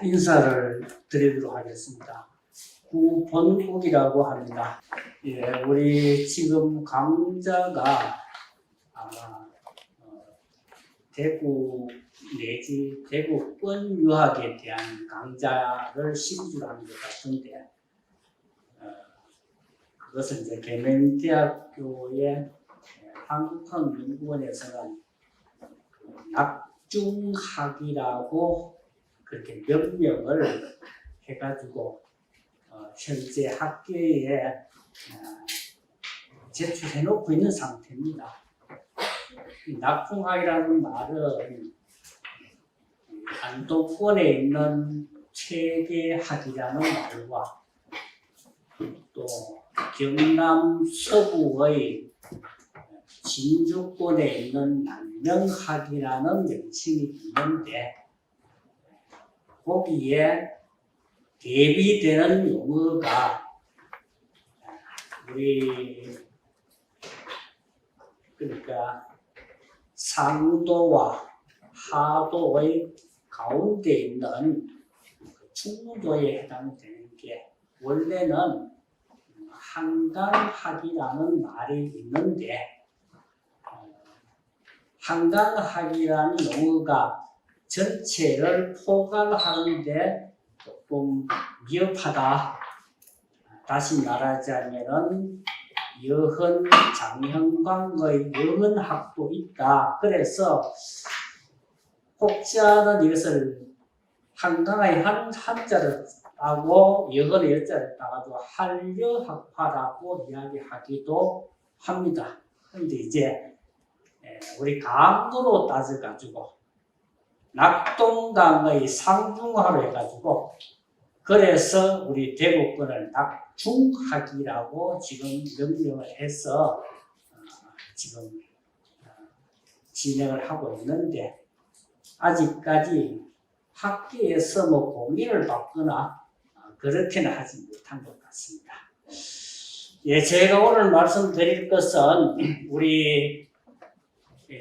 인사를 드리도록 하겠습니다. 구본옥이라고 합니다. 예, 우리 지금 강좌가 아마 대구 내지 대구권 유학에 대한 강좌를 시리즈로 하는 것 같은데, 그것은 이제 계명대학교의 한국학연구원에서는 낙중학이라고 그렇게 명명을 해가지고 현재 학계에 제출해놓고 있는 상태입니다. 낙중학이라는 말은 안동권에 있는 체계학이라는 말과 또 경남 서부의 진주권에 있는 남명학이라는 명칭이 있는데, 거기에 대비되는 용어가 우리 그러니까 상도와 하도의 가운데 있는 중도에 해당되는 게 원래는 한강학이라는 말이 있는데, 한강학이라는 용어가 전체를 포괄하는데 조금 미흡하다. 다시 말하자면은 여흔, 장형광의 여흔학도 있다. 그래서 혹자는 이것을 한강의 한자를 따고 여흔의 여자를 따가지고 한려학파라고 이야기하기도 합니다. 그런데 이제 우리 강도로 따져가지고 낙동강의 상중하로 해가지고 그래서 우리 대구권을 낙중학이라고 지금 명명을 해서 지금 진행을 하고 있는데, 아직까지 학계에서 뭐 공인을 받거나 그렇게는 하지 못한 것 같습니다. 예, 제가 오늘 말씀드릴 것은 우리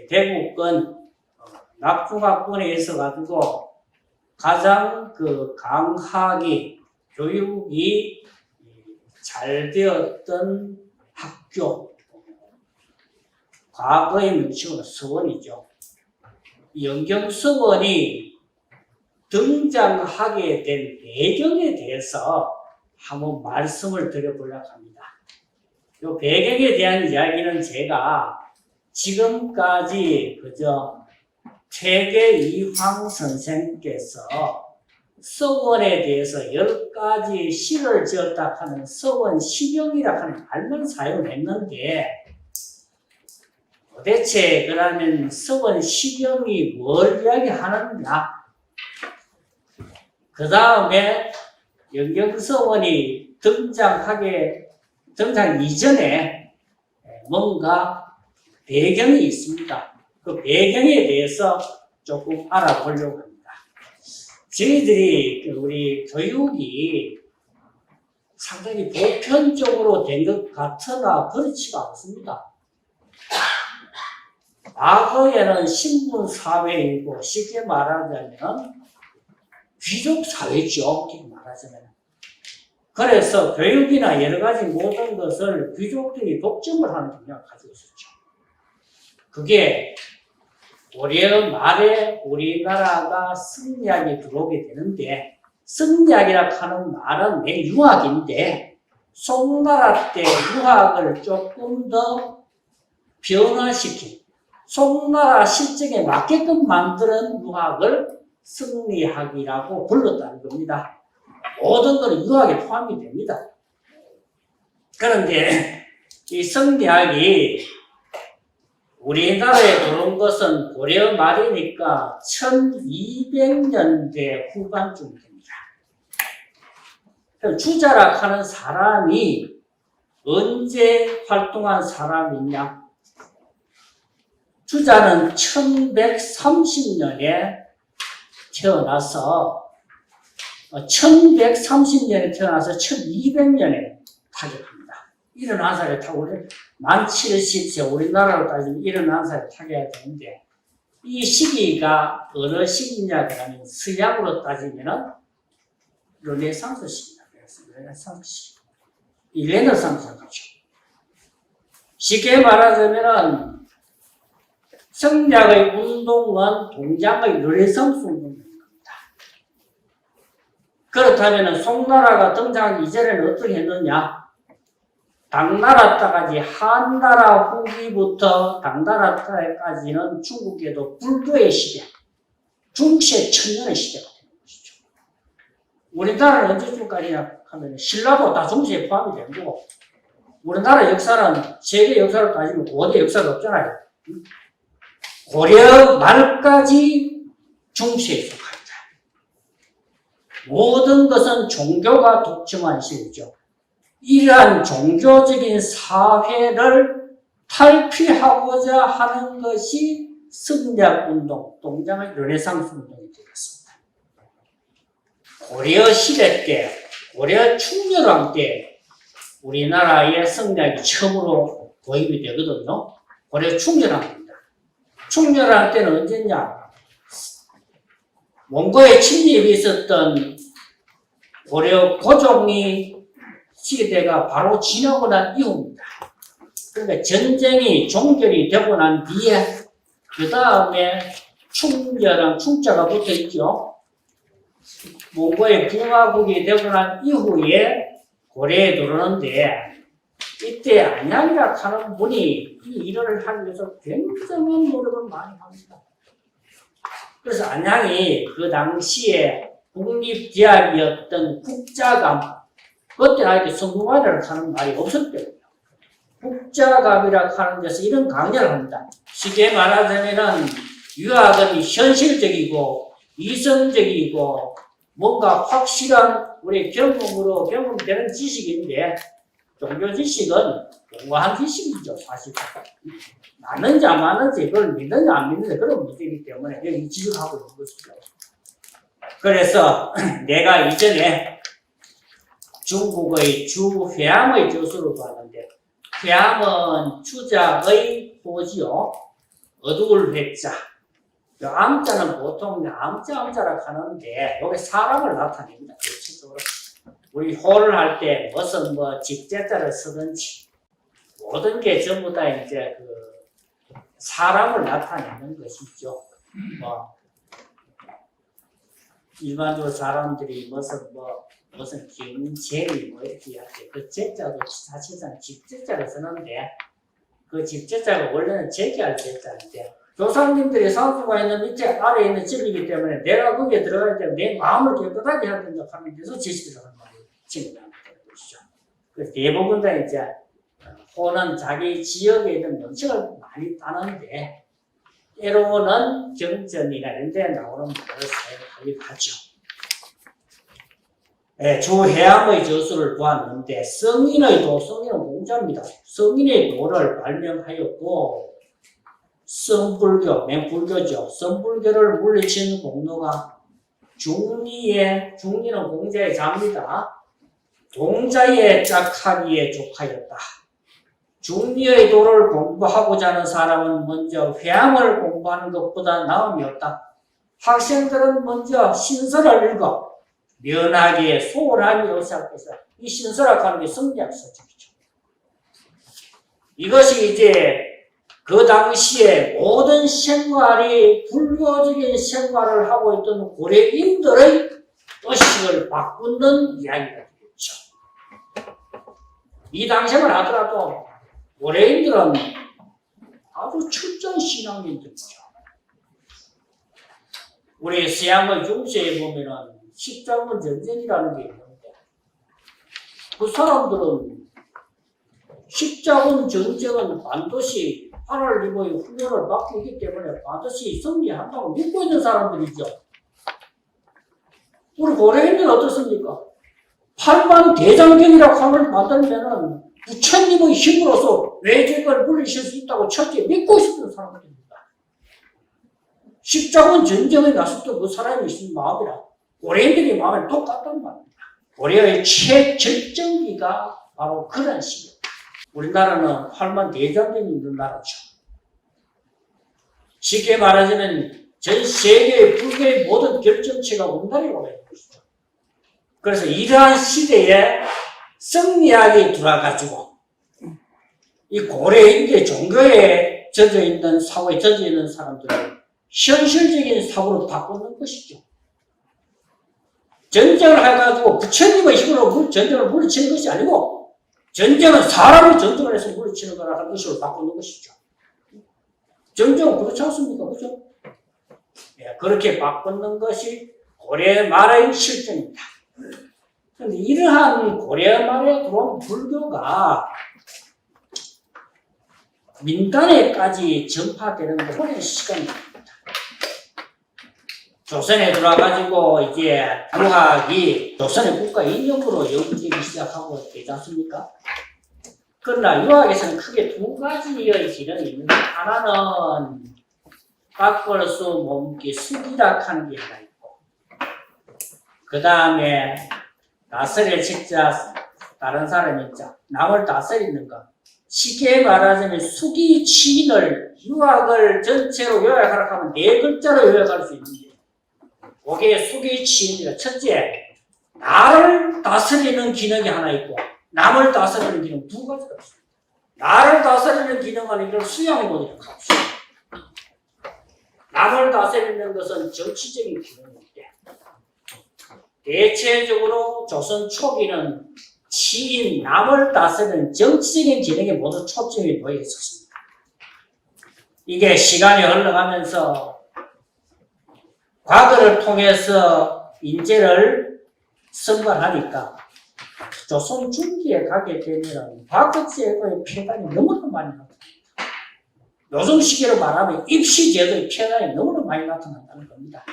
대구권 낙중학군에 있어가지고 가장 강학이 교육이 잘 되었던 학교, 과거의 명칭은 서원이죠. 영경서원이 등장하게 된 배경에 대해서 한번 말씀을 드려보려고 합니다. 이 배경에 대한 이야기는 제가 지금까지 그저 퇴계 이황 선생께서 서원에 대해서 10가지 시를 지었다 하는 서원 시경이라 하는 말만 사용했는데, 도대체 그러면 서원 시경이 뭘 이야기하느냐? 그 다음에 영경서원이 등장 이전에 뭔가 배경이 있습니다. 그 배경에 대해서 조금 알아보려고 합니다. 저희들이 우리 교육이 상당히 보편적으로 된 것 같으나 그렇지가 않습니다. 과거에는 신분사회이고 쉽게 말하자면 귀족사회죠. 이렇게 말하자면. 그래서 교육이나 여러 가지 모든 것을 귀족들이 독점을 하는 경향을 가지고 있었죠. 그게 고려 말에 우리나라가 승리학이 들어오게 되는데, 승리학이라 하는 말은 내 유학인데 송나라 때 유학을 조금 더 변화시킨, 송나라 실정에 맞게끔 만드는 유학을 승리학이라고 불렀다는 겁니다. 모든 것은 유학에 포함이 됩니다. 그런데 이 승리학이 우리나라에 들어온 것은 고려 말이니까 1200년대 후반쯤 됩니다. 주자라 하는 사람이 언제 활동한 사람이냐? 주자는 1130년에 태어나서 1200년에 타격합니다. 71살에 타고 만 70세, 우리나라로 따지면 71살에 타겨야 되는데, 이 시기가 어느 시기냐 그러면 서양으로 따지면 르네상스 시기라고 했어요. 르네상스 시기. 이 르네상스죠. 쉽게 말하자면은 성략의 운동은 동양의 르네상스 운동입니다. 그렇다면 송나라가 등장하기 이전에는 어떻게 했느냐? 당나라 때까지 한나라 후기부터 당나라 때까지는 중국에도 불교의 시대, 중세 천년의 시대가 되는 것이죠. 우리나라는 언제쯤까지냐 하면 신라도 다 중세에 포함이 된 거고, 우리나라 역사는 세계 역사로 따지면 고대 역사가 없잖아요. 고려 말까지 중세에 속합니다. 모든 것은 종교가 독점한 시대죠. 이러한 종교적인 사회를 탈피하고자 하는 것이 성략운동, 동양의 르네상스 운동이 되겠습니다. 고려 시대 때, 고려 충렬왕 때 우리나라에 성략이 처음으로 도입이 되거든요. 고려 충렬왕입니다. 충렬왕 때는 언제냐? 몽고의 침입이 있었던 고려 고종이 시대가 바로 지나고 난 이후입니다. 그러니까 전쟁이 종결이 되고 난 뒤에 그 다음에 충렬왕 충자가 붙어 있죠. 몽고의 중화국이 되고 난 이후에 고려에 들어오는데 이때 안양이라 하는 분이 이 일을 하기 위해서 굉장한 노력을 많이 합니다. 그래서 안양이 그 당시에 국립대학이었던 국자감, 그때는 아직 성공하라고 하는 말이 없었대요. 국자감이라고 하는 데서 이런 강연을 합니다. 쉽게 말하자면은 유학은 현실적이고 이성적이고 뭔가 확실한 우리 경험으로 경험되는 지식인데 종교 지식은 공부한 지식이죠, 사실. 맞는지 안 맞는지, 그걸 믿는지 안 믿는지 그런 문제이기 때문에 여기 지적하고 있는 것이죠. 그래서 내가 이전에 중국의 주회암의 저수를 봤는데, 회암은 주작의 호지요, 어두울 회자. 암자는 보통 암자라고 하는데, 여기 사람을 나타냅니다. 구체적으로. 우리 호를 할 때 무슨 직제자를 쓰든지, 모든 게 전부 다 이제 사람을 나타내는 것이죠. 일반적으로 사람들이 무슨 김재리 이렇게 할 때 그 제자도 사실상 직제자를 쓰는데 그 직제자가 원래는 제기할 제자인데 조상님들이 산수가 있는 밑에 아래에 있는 집이기 때문에 내가 거기에 들어갈 때 내 마음을 깨끗하게 해야 된다 하는 데서 제시를 하는 말이 지금나는 것이죠. 그래서 대부분 다 이제 호는 자기 지역에 있는 명칭을 많이 따는데 때로는 경전이나 이런 데 나오는 말을 사용하기도 하죠. 주해암의 저수를 보았는데 성인은 공자입니다. 성인의 도를 발명하였고 성불교, 맹불교죠. 성불교를 물리친 공로가 중리는 공자의 자입니다. 동자의 짝하기에 족하였다. 중리의 도를 공부하고자 하는 사람은 먼저 회암을 공부하는 것보다 나음이 없다. 학생들은 먼저 신설을 읽어 면하게 소홀함이 없어서 이 신설학 하는 게 성리학 서적이죠. 이것이 이제 그 당시에 모든 생활이 불교적인 생활을 하고 있던 고려인들의 의식을 바꾸는 이야기가 되겠죠. 이 당시만 하더라도 고려인들은 아주 철저한 신앙인들이죠. 우리 서양의 중세에 보면은 십자군 전쟁이라는 게 있는데 그 사람들은 십자군 전쟁은 반드시 하나님의 훈련을 받고 있기 때문에 반드시 승리한다고 믿고 있는 사람들이죠. 우리 고려인들은 어떻습니까? 팔만 대장경이라고 하는 걸 만들면은 부처님의 힘으로서 외적을 물리실 수 있다고 첫째 믿고 있었던 사람들입니다. 십자군 전쟁에 나섰던 그 사람이 있는 마음이라 고려인들의 마음이 똑같단 말입니다. 고려의 최절정기가 바로 그런 시기입니다. 우리나라는 팔만 대장경이 있는 나라죠. 쉽게 말하자면 전 세계의 불교의 모든 결정체가 우리나라에 와 있는 것이죠. 그래서 이러한 시대에 성리학이 들어와가지고 이 고려인데 종교에 젖어 있는 사고에 젖어 있는 사람들을 현실적인 사고로 바꾸는 것이죠. 전쟁을 해가지고 부처님의 힘으로 전쟁을 물리치는 것이 아니고 전쟁은 사람이 전쟁을 해서 물리치는 거라는 것으로 바꾸는 것이죠. 전쟁은 그렇지 않습니까? 그죠? 예, 그렇게 바꾸는 것이 고려 말의 실정입니다. 그런데 이러한 고려 말에 들어온 불교가 민간에까지 전파되는 데 오랜 시간이 걸립니다. 조선에 들어와가지고 이제 유학이 조선의 국가 인력으로 연기되기 시작하고 되지 않습니까? 그러나 유학에서는 크게 두 가지의 기능이 있는데 하나는 깎을 수 몸기 숙이라 하는 게 하나 있고 그 다음에 다스릴 직자 다른 사람이 있자 남을 다스리는 것 쉽게 말하자면 숙이 치인을 유학을 전체로 요약하라고 하면 네 글자로 요약할 수 있는데 그게 숙이 치인이라 첫째 나를 다스리는 기능이 하나 있고 남을 다스리는 기능 두 가지가 있습니다. 나를 다스리는 기능은 이걸 수양이거든요. 남을 다스리는 것은 정치적인 기능인데 대체적으로 조선 초기는 치인 남을 다스리는 정치적인 기능에 모두 초점이 놓여 있었습니다. 이게 시간이 흘러가면서 과거를 통해서 인재를 선발하니까 조선 중기에 가게 되면 과거제도의 폐단이 너무나 많이 나타납니다. 요즘 시기로 말하면 입시제도의 폐단이 너무나 많이 나타난다는 겁니다.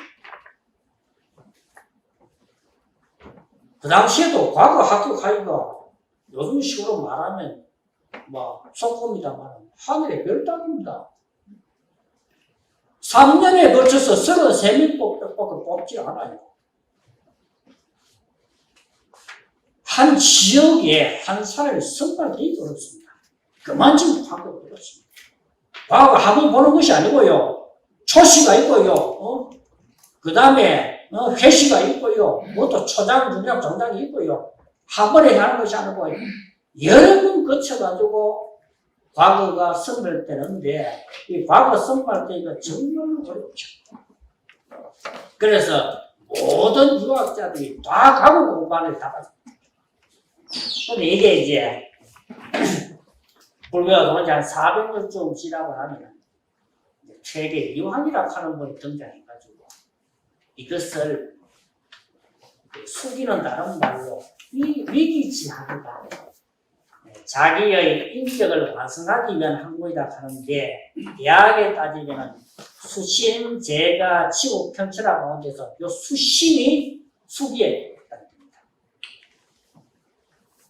그 당시에도 과거 학교 가기가 요즘 식으로 말하면 속고입니다만 하늘의 별 따기입니다. 3년에 걸쳐서 33명 뽑지 않아요. 한 지역에 한 사람이 선발되기 어렵습니다. 그만큼 과거가 그렇습니다. 과거 학원 보는 것이 아니고요. 초시가 있고요. 그 다음에 회시가 있고요. 또 초장, 중장, 정장이 있고요. 학원에 가는 것이 아니고 여러 번 거쳐가지고 과거가 선발되는데 이 과거 선발되기가 정말 어렵죠. 그래서 모든 유학자들이 다 과거 공부하는 다 가죠. 근데 이게 이제 불교가 도대체 한 400년쯤 지나고 나면 세계 유학이라고 하는 분이 등장해가지고 이것을 숙이는 다른 말로 위기지학이다. 자기의 인격을 완성하기 위한 학문이다 하는데 대학에 따지면 수신, 제가, 치국, 편철학 가운데서 이 수신이 숙이에 있답니다.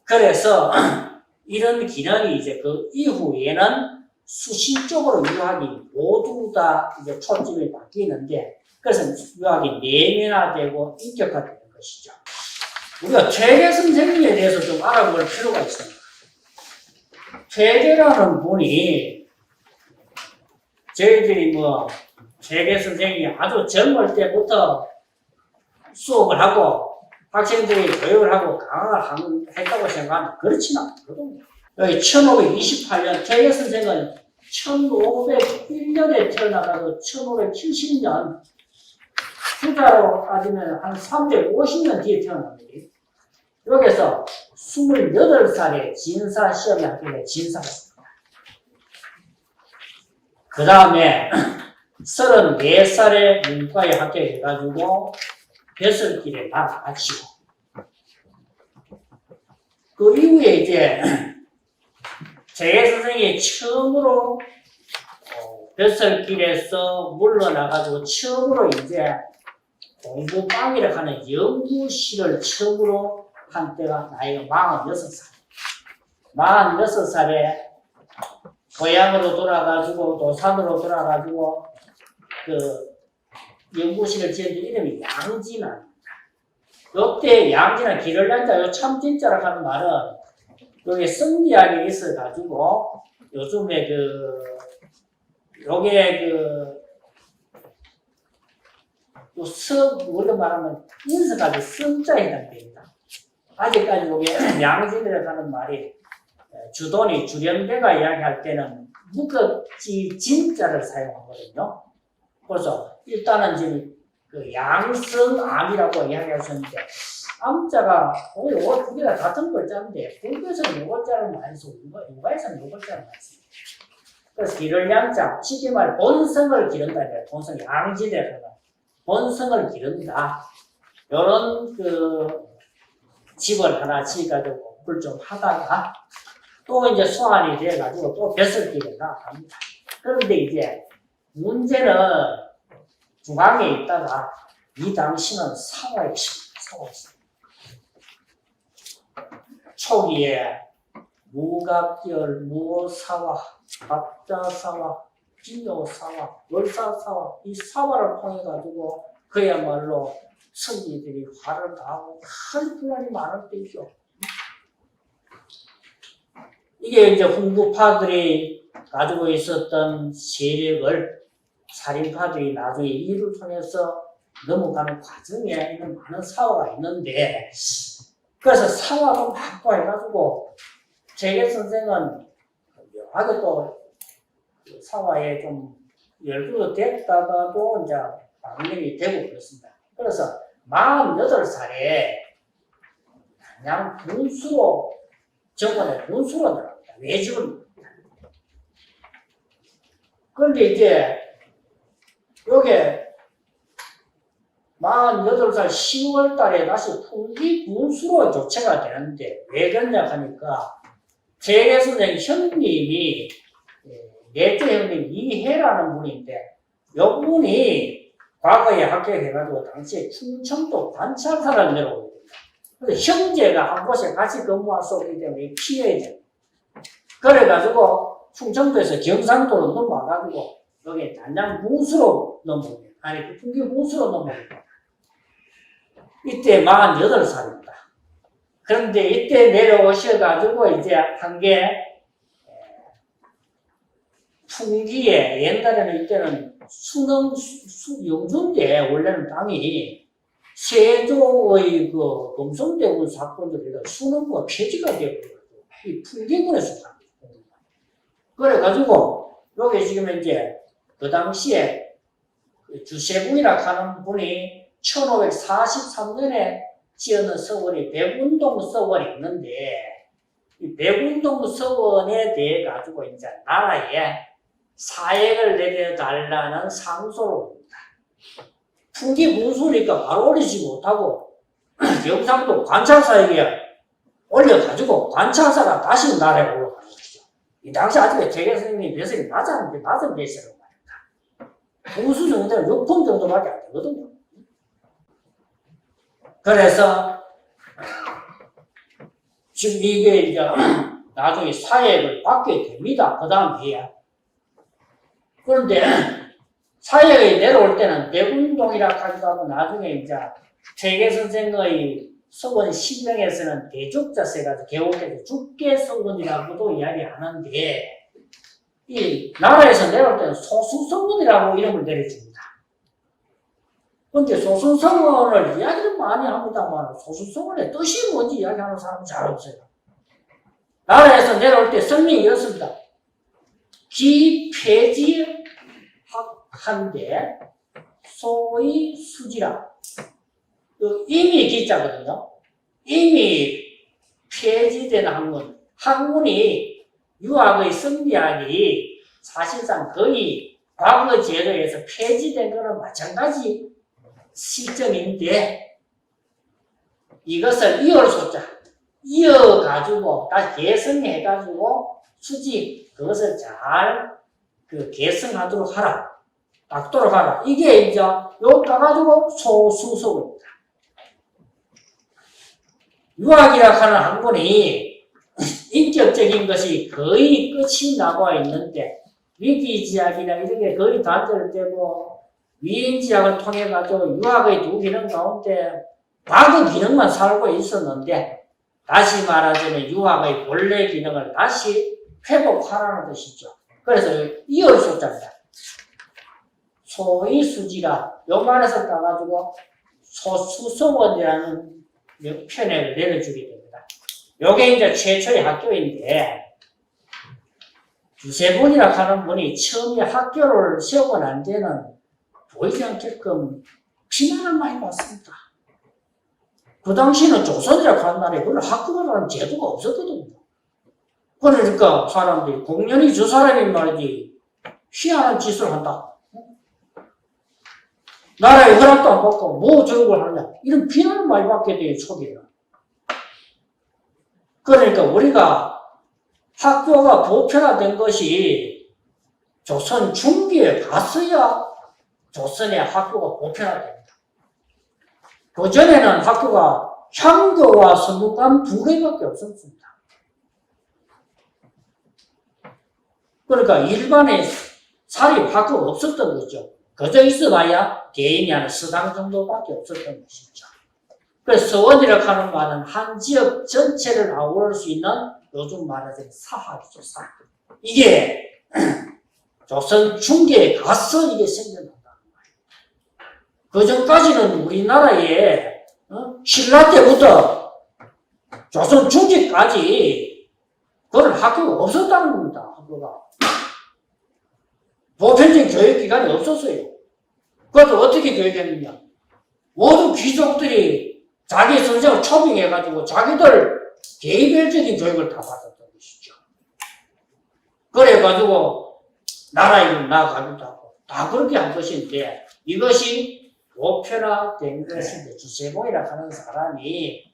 그래서 이런 기능이 이제 그 이후에는 수신 쪽으로 유학이 모두 다 이제 초점이 바뀌는데 그래서 유학이 내면화되고 인격화되는 것이죠. 우리가 퇴계 선생님에 대해서 좀 알아볼 필요가 있습니다. 퇴계라는 분이 저희들이 퇴계 선생님이 아주 젊을 때부터 수업을 하고 학생들이 교육을 하고 강화를 했다고 생각하면 그렇지는 않거든요. 여기 1528년 퇴계 선생은 1501년에 태어나가지고 1570년 숫자로 따지면 한 350년 뒤에 태어납니다. 여기서 28살에 진사 시험에 합격해 진사가 있습니다. 그 다음에 34살에 문과에 합격해가지고 벼슬길에 나가치고 그 이후에 이제 재계 선생님이 처음으로 벼슬길에서 물러나가지고 처음으로 이제 공부방이라고 하는 연구실을 처음으로 한 때가 나이가 46살. 46살에 고향으로 돌아가지고 도산으로 돌아가지고 그 연구실을 지은 이름이 양진환입니다. 이때 양진환 길을 난다 요 참진짜라고 하는 말은 여기 성리학에 있어가지고 요즘에 요게 또 원래 말하면 인서까지 성자에 해당됩니다. 아직까지 여기 양지들이라는 말이 주돈이 주련배가 이야기할 때는 무겁지 진자를 사용하거든요. 그래서 일단은 지금 그 양성암이라고 이야기하셨는데 암자가 오히려 요거 두 개가 같은 글자인데 불교에서는 요 글자를 많이 쓰고 유가에서는 요 글자를 많이 씁니다. 그래서 기를 양자, 쉽게 말해 본성을 기른다. 본성 양지대로 본성을 기른다. 요런 그 집을 하나 지어가지고 물 좀 하다가 또 이제 소환이 돼가지고 또 뱃을 기른다 합니다. 그런데 이제 문제는 중앙에 있다가 이 당시는 사화에 있습니다. 초기에 무갑결, 무사화, 갑자사화, 기묘사화, 월사사화 이 사화를 통해 가지고 그야말로 성기들이 화를 다하고 큰 분란이 많을 때죠. 이게 이제 훈구파들이 가지고 있었던 세력을 살인파들이 나중에 이를 통해서 넘어가는 과정에 있는 많은 사화가 있는데 그래서 사화도 많고 해가지고 재계 선생은 묘하게 또 사화에 좀 열두가 됐다가도 이제 방명이 되고 그렇습니다. 그래서 48살에 그냥 군수로 정권에 군수로 들어갑니다. 외직을. 그런데 이제 요게 48살 10월 달에 다시 풍기 군수로 교체가 되는데 왜 그러냐 하니까 재계 선생 형님이 넷째 형님 이해라는 분인데 요 분이 과거에 합격해가지고 당시에 충청도 관찰사를 내려오게 됩니다. 그래서 형제가 한 곳에 같이 근무할 수 없기 때문에 피해야 돼요. 그래가지고 충청도에서 경상도로 넘어와가지고 여기 단양 군수로 넘어옵니다. 아니 그 풍기 군수로 넘어옵니다. 이때 48살입니다. 그런데 이때 내려오셔가지고 이제 한 게 풍기에 옛날에는 이때는 영주인데 원래는 땅이 세조의 그 금성대군 사건들이라 수능과 폐지가 되어버려가지고 이 풍기군에 속합니다. 그래가지고 여기 지금 이제 그 당시에 주세붕이라 하는 분이 1543년에 지어놓은 서원이 백운동 서원이 있는데 이 백운동 서원에 대해 가지고 이제 나라에 사액을 내려달라는 상소로 옵니다. 풍기 군수니까 바로 올리지 못하고 경상도 관찰사에게 올려가지고 관찰사가 다시 나라에 올라가는 거죠. 이 당시 아직에 재계 선생님이 배설이 낮은 배설을 말입니다. 군수 정도는 6품 정도밖에 안 되거든요. 그래서 지금 이게 이제 나중에 사액을 받게 됩니다. 그 다음 해야. 그런데 사역에 내려올 때는 백운동이라 하기도 하고 나중에 이제 재계 선생의 서원 시명에서는 대죽자세가 개옥해서 죽계서원이라고도 이야기하는데 이 나라에서 내려올 때는 소수서원이라고 이름을 내려줍니다. 그런데 소수서원을 이야기를 많이 합니다만 소수서원의 뜻이 뭔지 이야기하는 사람은 잘 없어요. 나라에서 내려올 때 성명이 이렇습니다. 기폐지 한데 소위 수지라. 이미 기자거든요. 이미 폐지된 학문. 학문이 유학의 성리학이 사실상 거의 과거 제도에서 폐지된 거는 마찬가지 시점인데 이것을 이을 소자 이어가지고 다시 개성해가지고 수지 그것을 잘 개성하도록 하라. 닦도록 하라. 이게 이제 요 따가지고 소수서입니다. 유학이라 하는 학문이 인격적인 것이 거의 끝이 나고 있는데 위기지학이나 이렇게 거의 단절되고 위인지학을 통해 가지고 유학의 두 기능 가운데 과거 기능만 살고 있었는데 다시 말하자면 유학의 본래 기능을 다시 회복하라는 것이죠. 그래서 이을 소자입니다. 소위 수지가 요만해서 따가지고 소수서원이라는 표현을 내려주게 됩니다. 요게 이제 최초의 학교인데, 주세본이라고 하는 분이 처음에 학교를 세우고 난 데는 보이지 않게끔 비난을 많이 받습니다. 그 당시에는 조선이라고 하는 나라에 그런 학교라는 제도가 없었거든요. 그러니까 사람들이 공연히 저 사람이 말이지 희한한 짓을 한다. 나라에 허락도 안 받고 뭐 저런 걸 하느냐. 이런 비난을 많이 받게 돼요, 초기에는. 그러니까 우리가 학교가 보편화된 것이 조선 중기에 갔어야 조선의 학교가 보편화됩니다. 그전에는 학교가 향교와 서문관 두 개밖에 없었습니다. 그러니까 일반의 사립 학교가 없었던 거죠. 그저 있어봐야 개인이 하는 서당 정도밖에 없었던 것이죠. 그래서 서원이라고 하는 말은 한 지역 전체를 아우를 수 있는 요즘 말하자면 사학이죠, 사학. 이게 조선 중기에 가서 이게 생겨난다는 거예요. 그 전까지는 우리나라에 신라 때부터 조선 중기까지 그런 학교가 없었다는 겁니다. 학교가. 보편적인 교육기관이 없었어요. 그것도 어떻게 교육했느냐. 모든 귀족들이 자기 선생을 초빙해가지고 자기들 개별적인 교육을 다 받았던 것이죠. 그래가지고 나라에 나아가기도 하고 다 그렇게 한 것인데 이것이 보편화된 것인데 주세봉이라고 하는 사람이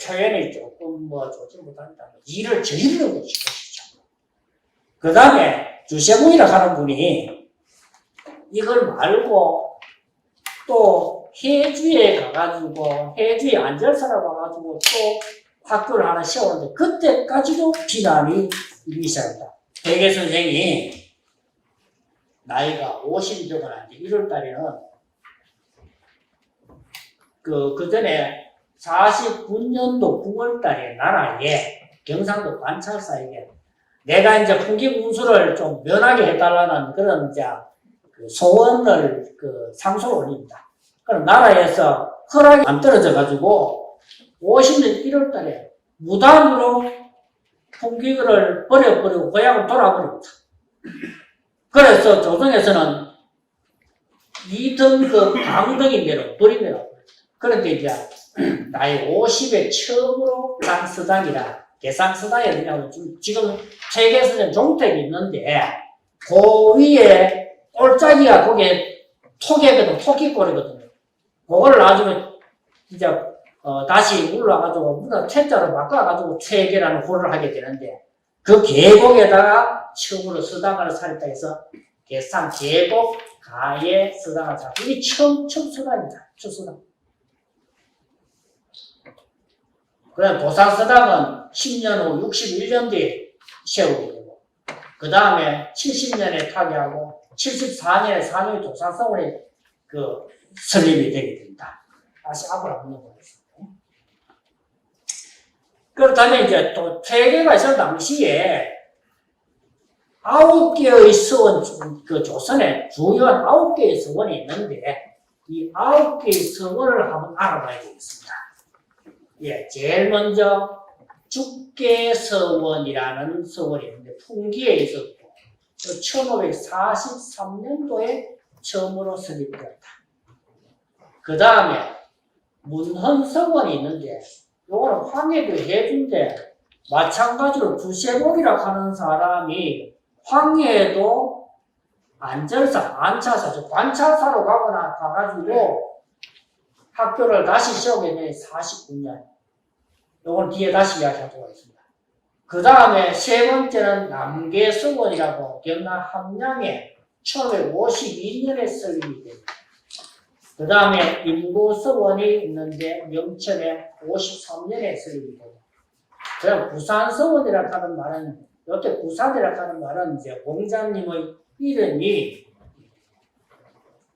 표현이 조금 좋지 못한다. 일을 저지르는 것이죠. 그 다음에 주세봉이라고 하는 분이 이걸 말고 또 해주에 가가지고 해주에 안절사라고 가가지고 또 학교를 하나 세웠는데 그때까지도 비난이 일기 시작합니다. 대개 선생이 나이가 50이 되고 난데 1월 달에는 그 전에 49년도 9월 달에 나라에 경상도 관찰사에게 내가 이제 풍기문수를 좀 면하게 해달라는 그런 이제 그 소원을 상소를 올립니다. 그럼 나라에서 허락이 안 떨어져가지고 50년 1월 달에 무단으로 풍기를 버려버리고 고향을 돌아버립니다. 그래서 조선에서는 이등급 강등인대로 버리더라고요. 그런데 이제 나이 50에 처음으로 장서당이라 개상서당이 어디냐면 지금 세계에서는 종택이 있는데 그 위에 꼴짜기가 거기에 토기거든, 토끼꼴이거든요. 그걸 나중에 이제 다시 올라가지고 문을 퇴짜로 바꿔가지고 퇴계라는 홀을 하게 되는데 그 계곡에다가 처음으로 서당을 차렸다 해서 개상 계곡 가에 서당을 차렸다. 이게 처음 서당입니다. 첫 서당. 그다음 도산서당은 10년 후 61년 뒤에 세우게 되고 그 다음에 70년에 타계하고 74년에 산후의 도산서원이 설립이 되게 됩니다. 다시 앞으로 한번 보겠습니다. 그렇다면 이제 또 퇴계가 있을 당시에 9개의 서원, 조선에 주요한 9개의 서원이 있는데 이 9개의 서원을 한번 알아봐야 되겠습니다. 예, 제일 먼저 죽계서원이라는 서원이 있는데 풍기에 있었고 1543년도에 처음으로 설립되었다. 그 다음에 문헌서원이 있는데 요거는 황해도 해주인데 마찬가지로 주세복이라고 하는 사람이 황해도 안절사, 안차사, 관찰사로 가가지고 학교를 다시 세우게 된 49년. 요건 뒤에 다시 이야기하도록 하겠습니다. 그 다음에 세 번째는 남계서원이라고 경남 함양에 1552년에 설립이 됩니다. 그 다음에 인고서원이 있는데 명천에 53년에 설립이 되고 그 다음 부산서원이라고 하는 말은 이때 부산이라고 하는 말은 이제 공자님의 이름이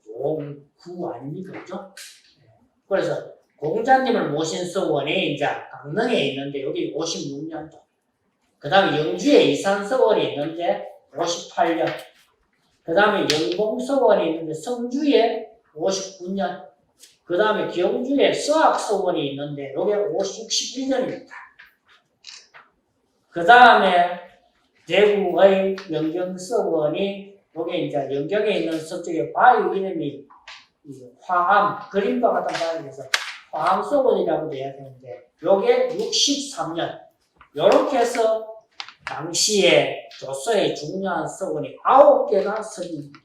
용구 아닙니까? 그죠? 그래서 공자님을 모신 서원이 이제 강릉에 있는데 여기 56년도. 그 다음에 영주에 이산서원이 있는데 58년. 그 그 다음에 영봉서원이 있는데 성주에 59년, 그 다음에 경주에 수학서원이 있는데 요게 61년입니다. 그 다음에 대구의 영경서원이 요게 이제 영경에 있는 서쪽에 바위 이름이 화암, 그림과 같은 바위에서 화암서원이라고 돼야 되는데 요게 63년. 요렇게 해서 당시에 조서의 중요한 서원이 9개가 설립됩니다.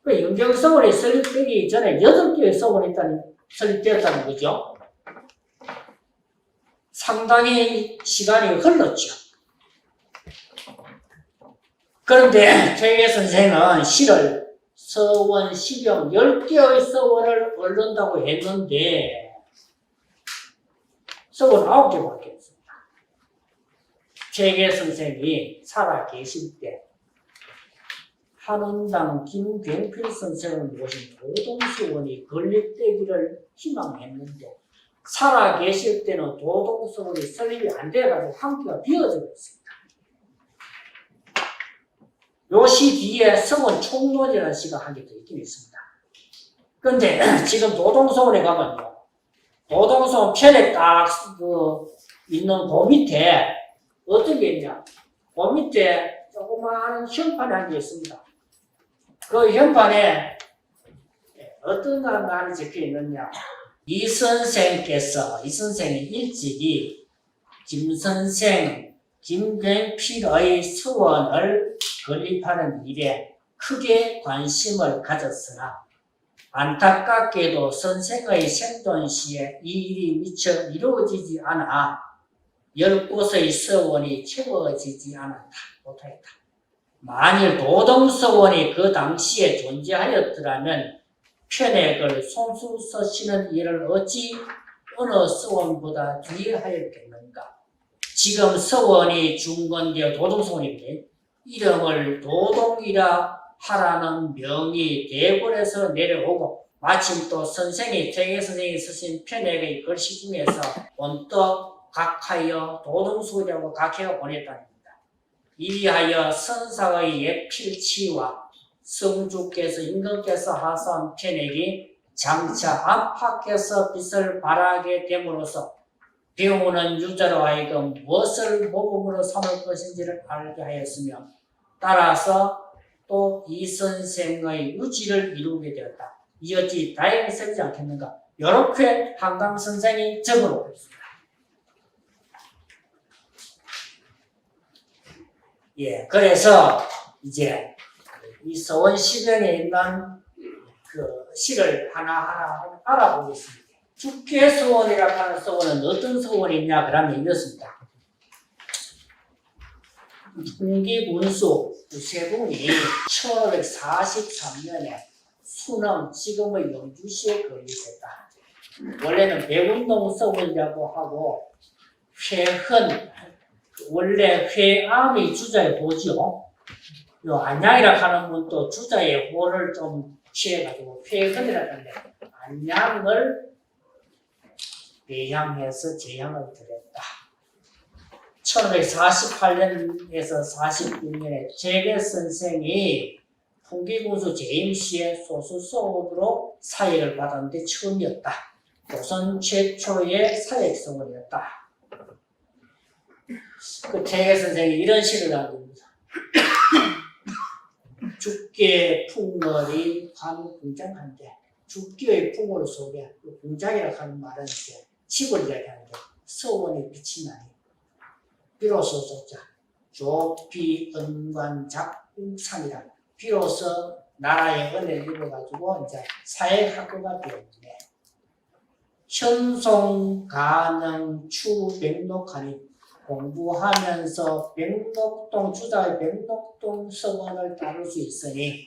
그 영경서원이 설립되기 전에 8개의 서원이 설립되었다는 거죠. 상당히 시간이 흘렀죠. 그런데 최계 선생은 시를 서원, 시경 10개의 서원을 얻는다고 했는데 서원 9개밖에 없습니다. 최계 선생이 살아 계실 때 한원당 김병필 선생을 모신 도동서원이 건립되기를 희망했는데 살아 계실 때는 도동서원이 설립이 안 돼가지고 한 개가 비어져 있습니다. 요 시 뒤에 서원 총론이라는 시가 한 개 더 있긴 있습니다. 그런데 지금 도동서원에 가면요, 도동서원 편에 딱 있는 그 밑에 어떤 게 있냐? 그 밑에 조그마한 현판이 한 개 있습니다. 그 현판에 어떤 말이 적혀 있느냐? 이 선생이 일찍이 김선생, 김병필의 서원을 건립하는 일에 크게 관심을 가졌으나 안타깝게도 선생의 생존 시에 이 일이 미처 이루어지지 않아 10곳의 서원이 채워지지 못하였다. 만일 도동서원이 그 당시에 존재하였더라면 편액을 손수 쓰시는 일을 어찌 어느 서원보다 뒤에 하였겠는가. 지금 서원이 중건되어 도동서원인데 이름을 도동이라 하라는 명이 대궐에서 내려오고 마침 또 선생이 최계 선생이 쓰신 편액의 글씨 중에서 언뜻 각하여 도동서원이라고 각해어 보냈답니다. 이리하여 선사의 예필치와 성주께서 임금께서 하사한 편액이 장차 안팎에서 빛을 발하게 됨으로써 배우는 유자로 하여금 무엇을 모범으로 삼을 것인지를 알게 하였으며 따라서 또 이 선생의 유지를 이루게 되었다. 이어지 다행스럽지 않겠는가? 이렇게 한강 선생이 적어놓고 있습니다. 예, 그래서 이제 이 서원시경에 있는 그 시를 하나하나 알아보겠습니다. 죽계서원이라고 하는 서원은 어떤 서원이냐? 그러면 이렇습니다. 풍기군수 구세군이 1543년에 수능, 지금의 영주시에 건립했다. 원래는 백운동 서원이라고 하고 회헌, 원래 회암이 주자의 호죠. 요 안양이라고 하는 분도 주자의 호를 좀 취해가지고 회헌이라고 하는데 안양을 배향해서 제향을 드렸다. 1548년에서 46년에 최계 선생이 풍기군수 재임시의 소수서원으로 사역을 받았는데 처음이었다. 조선 최초의 사역서원이었다. 그 최계 선생이 이런 시를 남깁니다. 죽게 풍월이 관궁장한데 죽기의 풍월 속에 궁장이라고 하는 말은 이제 집을 이야기하는데 서원이 빛이 나니 비로소 조자 조피 은관 작궁산이라 비로소 나라의 은혜를 입어가지고 이제 사회학교가 되었는데 현송 가능 추백록하니 공부하면서 백록동 주자의 백록동 서원을 다룰 수 있으니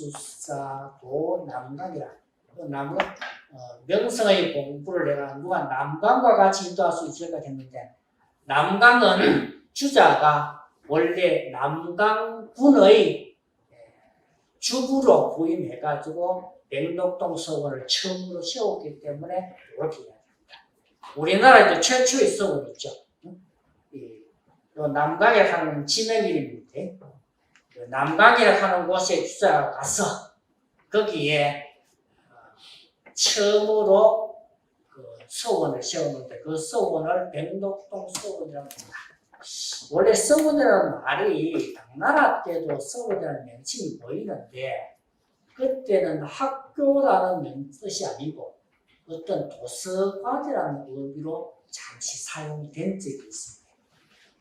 명성수사도 남강이라 명성의 공부를 내가 누가 남강과 같이 인도할 수 있을까 했는데 남강은 주자가 원래 남강군의 주부로 부임해가지고 백록동 서원을 처음으로 세웠기 때문에 이렇게 이야기합니다. 우리나라에도 최초의 서원 있죠. 요 남강에 사는 지명 이름인데 그 남강이라고 하는 곳에 주자가 가서 거기에 처음으로 그 서원을 세웠는데 그 서원을 백록동 서원이라고 합니다. 원래 서원이라는 말이 당나라 때도 서원이라는 명칭이 보이는데 그때는 학교라는 뜻이 아니고 어떤 도서관이라는 의미로 잠시 사용이 된 적이 있습니다.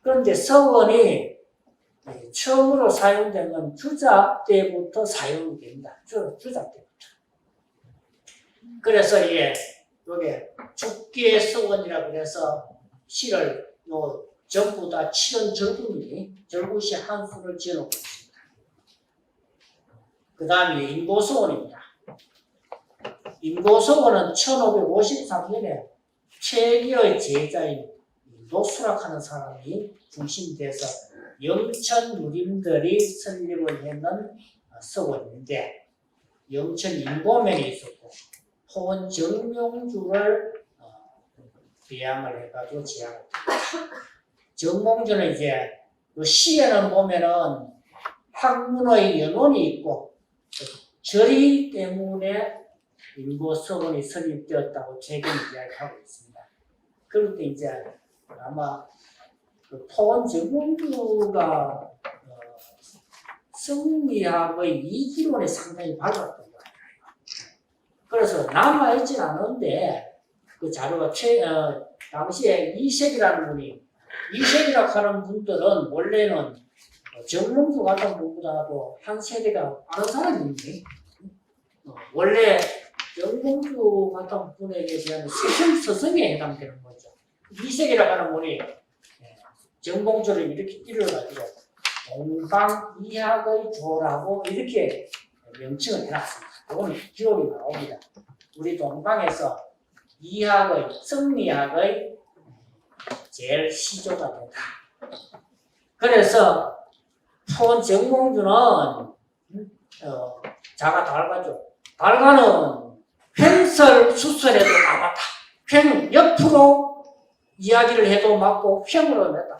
그런데 서원이 처음으로 사용된 건 주자 때부터 사용이 됩니다. 주자 때부터. 그래서 이게 죽기의 서원이라고 해서 시를 전부 다 치른 절구시 한 수를 지어놓고 있습니다. 그 다음에 인고서원입니다. 인고서원은 1553년에 최기의 제자인 노수락하는 사람이 중심이 돼서 영천 누림들이 설립을 했는 서원인데 영천 인고면이 있었고 포원 정명주를 배양을 해가지고 제안을 했습니다. 정몽주는 이제 시에는 보면은 학문의 연원이 있고 절이 때문에 인고서원이 설립되었다고 최근 이야기하고 있습니다. 그런데 이제 아마 그 포원 정몽주가 성리학의 이기론에 상당히 밝았던 거예요. 그래서 남아있진 않은데 그 자료가 당시에 이색이라는 분이 이색이라고 하는 분들은 원래는 정몽주 같은 분보다도 한 세대가 빠른 사람인데 원래 정몽주 같은 분에게 대한 서성에 해당되는 거죠. 이색이라고 하는 분이 정몽주를 이렇게 이뤄가지고 동방이학의 조라고 이렇게 명칭을 해놨습니다. 이거는 기록이 나옵니다. 우리 동방에서 이학의 성리학의 제일 시조가 된다. 그래서 포원 정몽주는 자가 달가죠. 달가는 횡설 수설해도 다 맞다. 횡 옆으로 이야기를 해도 맞고 횡으로 냈다.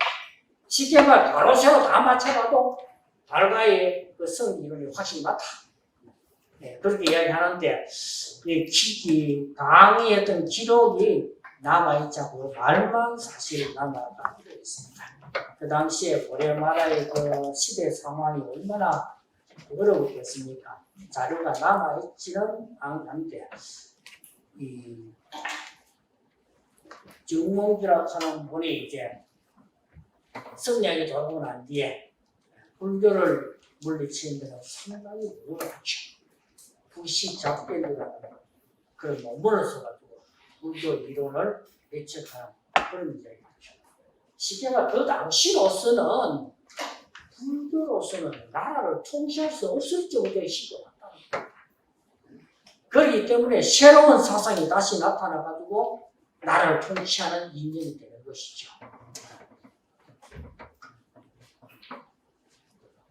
시계가 바로 세로 다 맞춰봐도 달가의 그 성이론이 훨씬 맞다. 네, 그렇게 이야기하는데 이 강의했던 기록이 남아있지 않고 말만 사실 남아가고 있습니다. 그 당시에 고려나라의 그 시대 상황이 얼마나 어려웠겠습니까? 자료가 남아있지는 않는데 이 정몽주라고 하는 분이 이제 성령이 돌아오고 난 뒤에 불교를 물리치는 데는 상당히 어렵죠. 부시잡견이라는 그런 논문을 써가지고 불교 이론을 예측하는 그런 이야기죠. 시계가 그 당시로서는 불교로서는 나라를 통치할 수 없을 정도의 시대가 왔다. 그렇기 때문에 새로운 사상이 다시 나타나가지고 나라를 통치하는 인연이 되는 것이죠.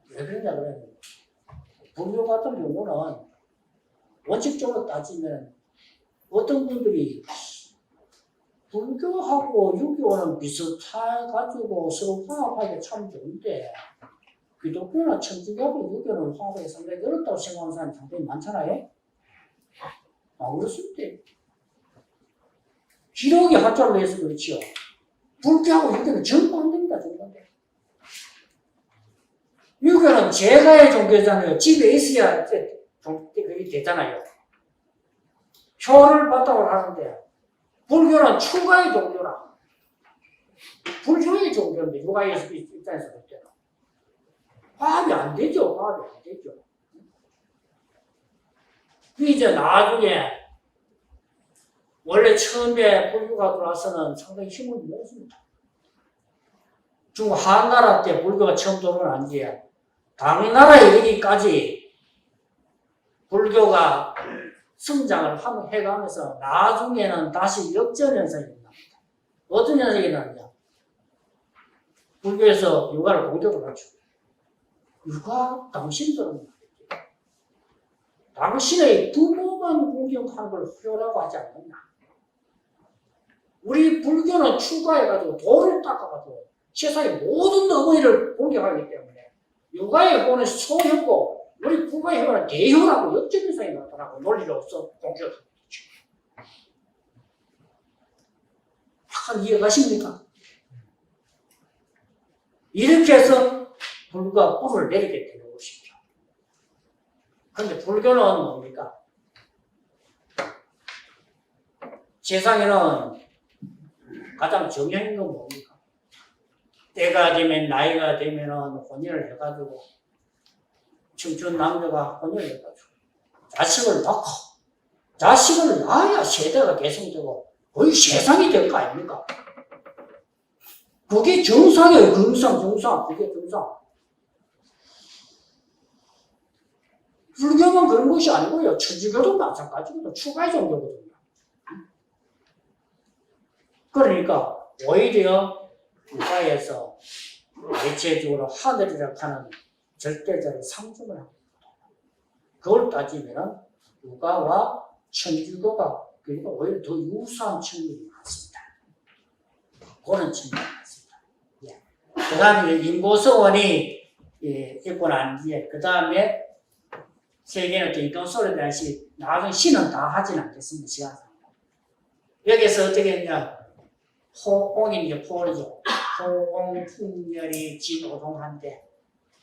왜 그러냐 그러면 불교 같은 경우는 원칙적으로 따지면 어떤 분들이 불교하고 유교는 비슷해가지고 서로 화합하기 참 좋은데 기독교나 천주교하고 유교는 화합이 상당히 어렵다고 생각하는 사람이 상당히 많잖아요. 그랬을 때 기록이 한자로 해서 그렇지요. 불교하고 유교는 전부 안 됩니다. 전부 안 돼. 유교는 제가의 종교잖아요. 집에 있어야 그게 되잖아요. 효를 바탕으로 하는데 불교는 추가의 종교라. 불교의 종교인데 누가의 입장에서 볼 때는 화합이 안 되죠. 화합이 안 되죠. 이제 나중에 원래 처음에 불교가 들어와서는 상당히 힘을 모았습니다. 한나라 때 불교가 처음 들어온 뒤에 당나라에 이르기까지 불교가 성장을 해가면서 나중에는 다시 역전 현상이 납니다. 어떤 현상이 나느냐? 불교에서 육아를 공격을 하죠. 육아 당신들은 당신의 부모만 공격하는 걸 효라고 하지 않느냐? 우리 불교는 추가해가지고 돌을 닦아가지고 세상의 모든 어머니를 공격하기 때문에 육아에 보는 소효고 우리 국가에 보는 대효라고 역전현상이 나타나고 논리를 없어 공격하는 거죠. 약간 이해가십니까? 이렇게 해서 불과 뿔을 내리게 되는 것이죠. 그런데 불교는 뭡니까? 세상에는 가장 정형인 건 뭡니까? 때가 되면 나이가 되면은 혼인을 해가지고 청춘 남녀가 혼인을 해가지고 자식을 낳고 자식을 낳아야 세대가 계승되고 거의 세상이 될 거 아닙니까? 그게 정상이에요. 정상. 그게 정상. 불교는 그런 것이 아니고요. 천주교도 마찬가지거든요. 추가의 종교거든요. 그러니까 오히려 육아에서 대체적으로 하늘이라고 하는 절대자를 상징을 합니다. 그걸 따지면 육아와 천주교가 그러니까 오히려 더 유사한 측면이 많습니다. 그런 측면이 많습니다. 예. 그 다음에 인보서원이 있고 난 뒤에 그 다음에 세계는 또 이동설에 대한 나중에 시는 다 하진 않겠습니다. 시간상. 여기서 어떻게 했냐. 포옹이 이제 포옹이죠. 포옹 풍렬이 진오동한데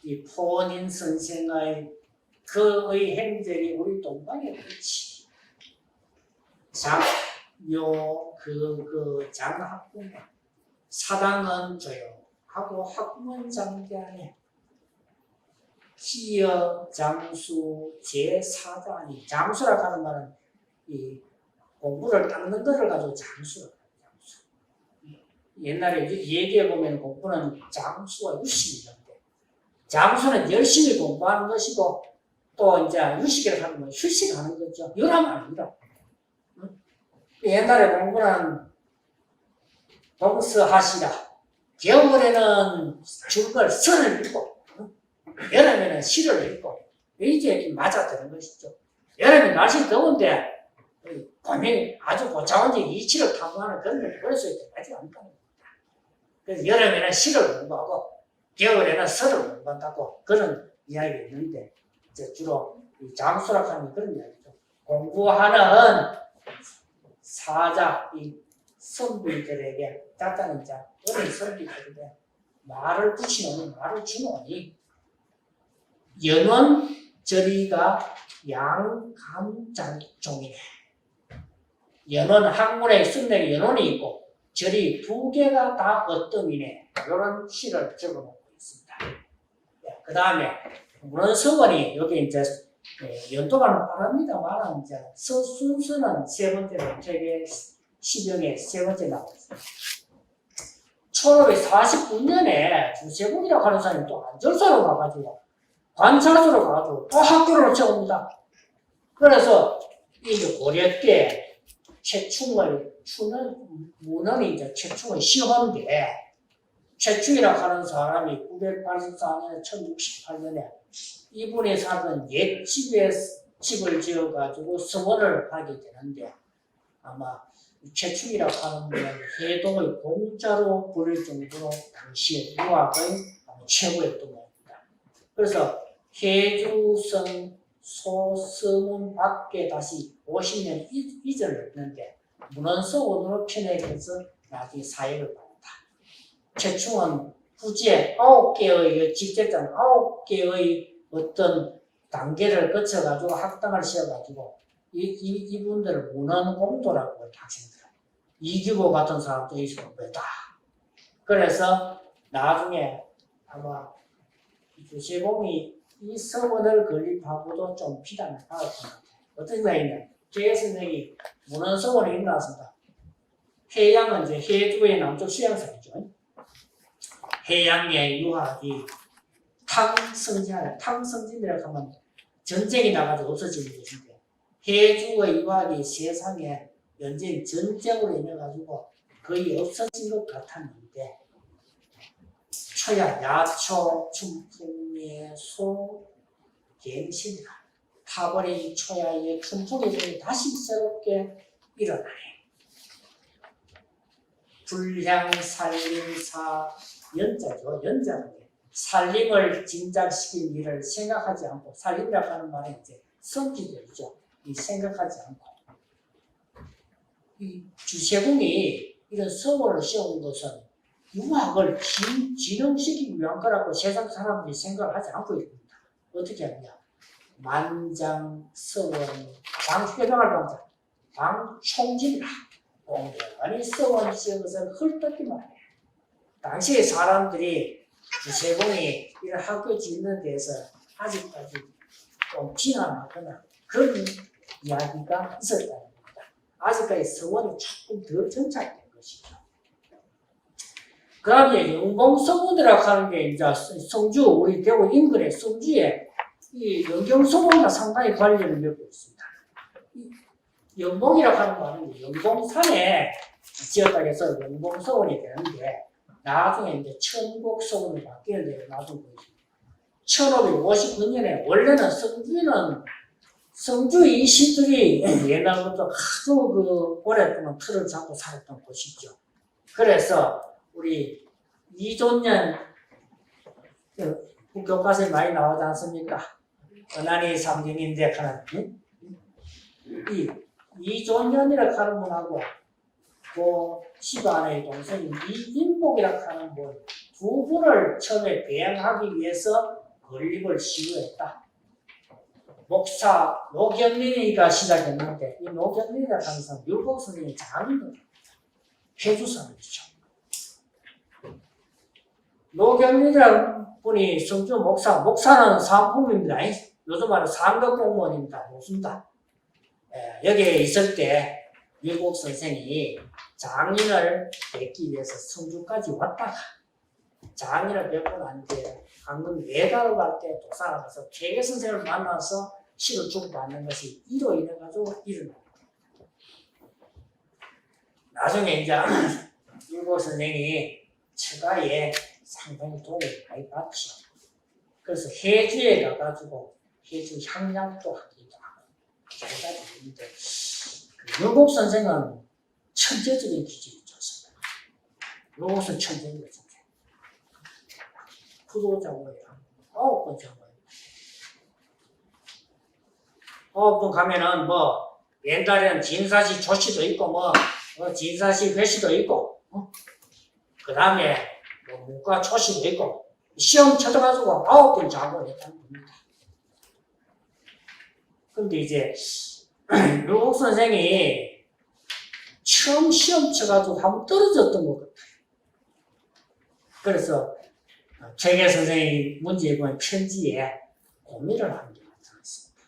이 포원인 선생의 그의 행적이 우리 동방에 그렇지. 장학군 사당은 조용하고 학문 장대하에 기여 장수 제4장이 장수라고 하는 말은 이 공부를 닦는 것을 가지고 장수라고 해요. 장수. 옛날에 얘기해 보면 공부는 장수와 유식이었는데 장수는 열심히 공부하는 것이고 또 이제 유식이라고 하는 건 휴식하는 거죠. 열하면 아닙니다. 옛날에 공부는 동서하시라. 겨울에는 줄걸 선을 읽고 여름에는 시를 읽고 이게 맞아드는 것이죠. 여름에 날씨 더운데 고민이 아주 고차원적 이치를 탐구하는 그런 걸 벌써 되지 않다는 겁니다. 그래서 여름에는 시를 공부하고 겨울에는 설을 공부한다고 그런 이야기가 있는데 이제 주로 장수라고 하는 그런 이야기죠. 공부하는 사자, 이 선비들에게 따뜻한 자, 어린 선비들에게 말을 붙이노니 말을 주노니 연원 저리가 양감장종이네. 연원 학문에 쓴데 연원이 있고 절이 두 개가 다 어뜸이네. 이런 시를 적어놓고 있습니다. 그 다음에 문헌서원이 여기 이제 연도가는 빠릅니다만 이제 순서는 세 번째로 책의 시병에 세 번째 나오고 있습니다. 1549년에 주세군이라고 하는 사람이 또 안절사로 가가지고 관찰소로 가가지고 또 학교를 채웁니다. 그래서 이 고려 때 최충을 추는 문헌이 이제 최충의 시험인데 최충이라고 하는 사람이 984년에 1068년에 이분이 살던 옛 집에 집을 지어가지고 서원을 하게 되는데 아마 최충이라고 하는 분은 해동의 공자로 부를 정도로 당시의 유학의 최고였던 겁니다. 그래서 해주성 소서문 밖에 다시 50년 이전을 했는데 문헌서원으로 편액해서 나중에 사역을 받았다. 최충은 후지에 9개의 직제자는 9개의 어떤 단계를 거쳐가지고 학당을 씌워가지고 이분들을 문헌공도라고 해요. 학생들. 이규보 같은 사람도 있고 왜다. 그래서 나중에 아마 주세공이 이 서원을 건립하고도 좀 비난을 받았던 것 같아요. 어떤 거냐면 제 선생이 문헌서원에 나왔습니다. 해양은 이제 해주의 남쪽 수양사이죠. 해양의 유학이 탕성진이라고 하면 전쟁이 나가지고 없어지는 것인데 해주의 유학이 세상에 연전 전쟁으로 인해 가지고 거의 없어진 것 같았는데 초야 야초 춘풍의 소 갱신이라 타버린 초야의 춘풍이 다시 새롭게 일어나네. 불향 살림사 연자죠. 연자는 살림을 진작시킬 일을 생각하지 않고, 살림이라고 하는 말은 이제 성질이죠. 이 생각하지 않고. 이 주세공이 이런 서원을 세운 것은 유학을 진흥시키기 위한 거라고 세상 사람들이 생각을 하지 않고 있습니다. 어떻게 하느냐. 만장서원, 방회장을 방장, 방총진이라 공연히 서원 지은 것을 헐떡기만 해. 당시의 사람들이 주세공이 이런 학교 짓는 데서 아직까지 좀 비난하거나 그런 이야기가 있었다는 겁니다. 아직까지 서원이 조금 더 정착된 것이죠. 그 다음에 영봉서원이라고 하는 게 이제 성주, 우리 대구 인근의 성주에 이 영경서원과 상당히 관련을 맺고 있습니다. 영봉이라고 하는 말은 영봉산에 지었다고 해서 영봉서원이 되는데 나중에 이제 천곡서원으로 바뀌는데 나중에 1559년에 원래는 성주 이시들이 옛날부터 아주 오랫동안 틀을 잡고 살았던 곳이죠. 그래서 우리 이존년 교과서에 많이 나오지 않습니까? 은하니 삼경인데 하는 이 이존년이라고 하는 분하고 그 시반의 동생인 이인복이라고 하는 분 두 분을 처음에 배양하기 위해서 건립을 시도했다. 목사 노경민이가 시작했는데 이 노경민이라고 하는 사람 율곡 선생님이 장인은 해주사람이죠. 노경민이라는 분이 성주 목사는 사업공무원입니다. 요즘 말은 상급 공무원입니다. 못습니다. 여기에 있을 때 율곡 선생이 장인을 뵙기 위해서 성주까지 왔다가 장인을 뵙고 난 뒤에 방금 외가로 갈 때 도산에 가서 개개 선생을 만나서 시를 주고받는 것이 이로 인해 가지고 일어납니다. 나중에 이제 율곡 선생이 처가에 상당히 도움을 많이 받죠. 그래서 해주에 가가지고 해주 향량도 하기도 하고 여러 가지 있는데 율곡 선생은 천재적인 기질이 좋습니다. 율곡은 천재인 거죠. 구도자고요. 9번 적어요. 9번 가면은 뭐 옛날에는 진사시 조시도 있고 진사시 회시도 있고 그 다음에 뭐 문과 초시도 있고 시험 쳐가지고 9번 작업을 했다는 겁니다. 근데 이제 율곡 선생이 처음 시험 쳐가지고 한번 떨어졌던 것 같아요. 그래서 최계 선생이 문제에 보면 편지에 고민을 하는 게 나타났습니다.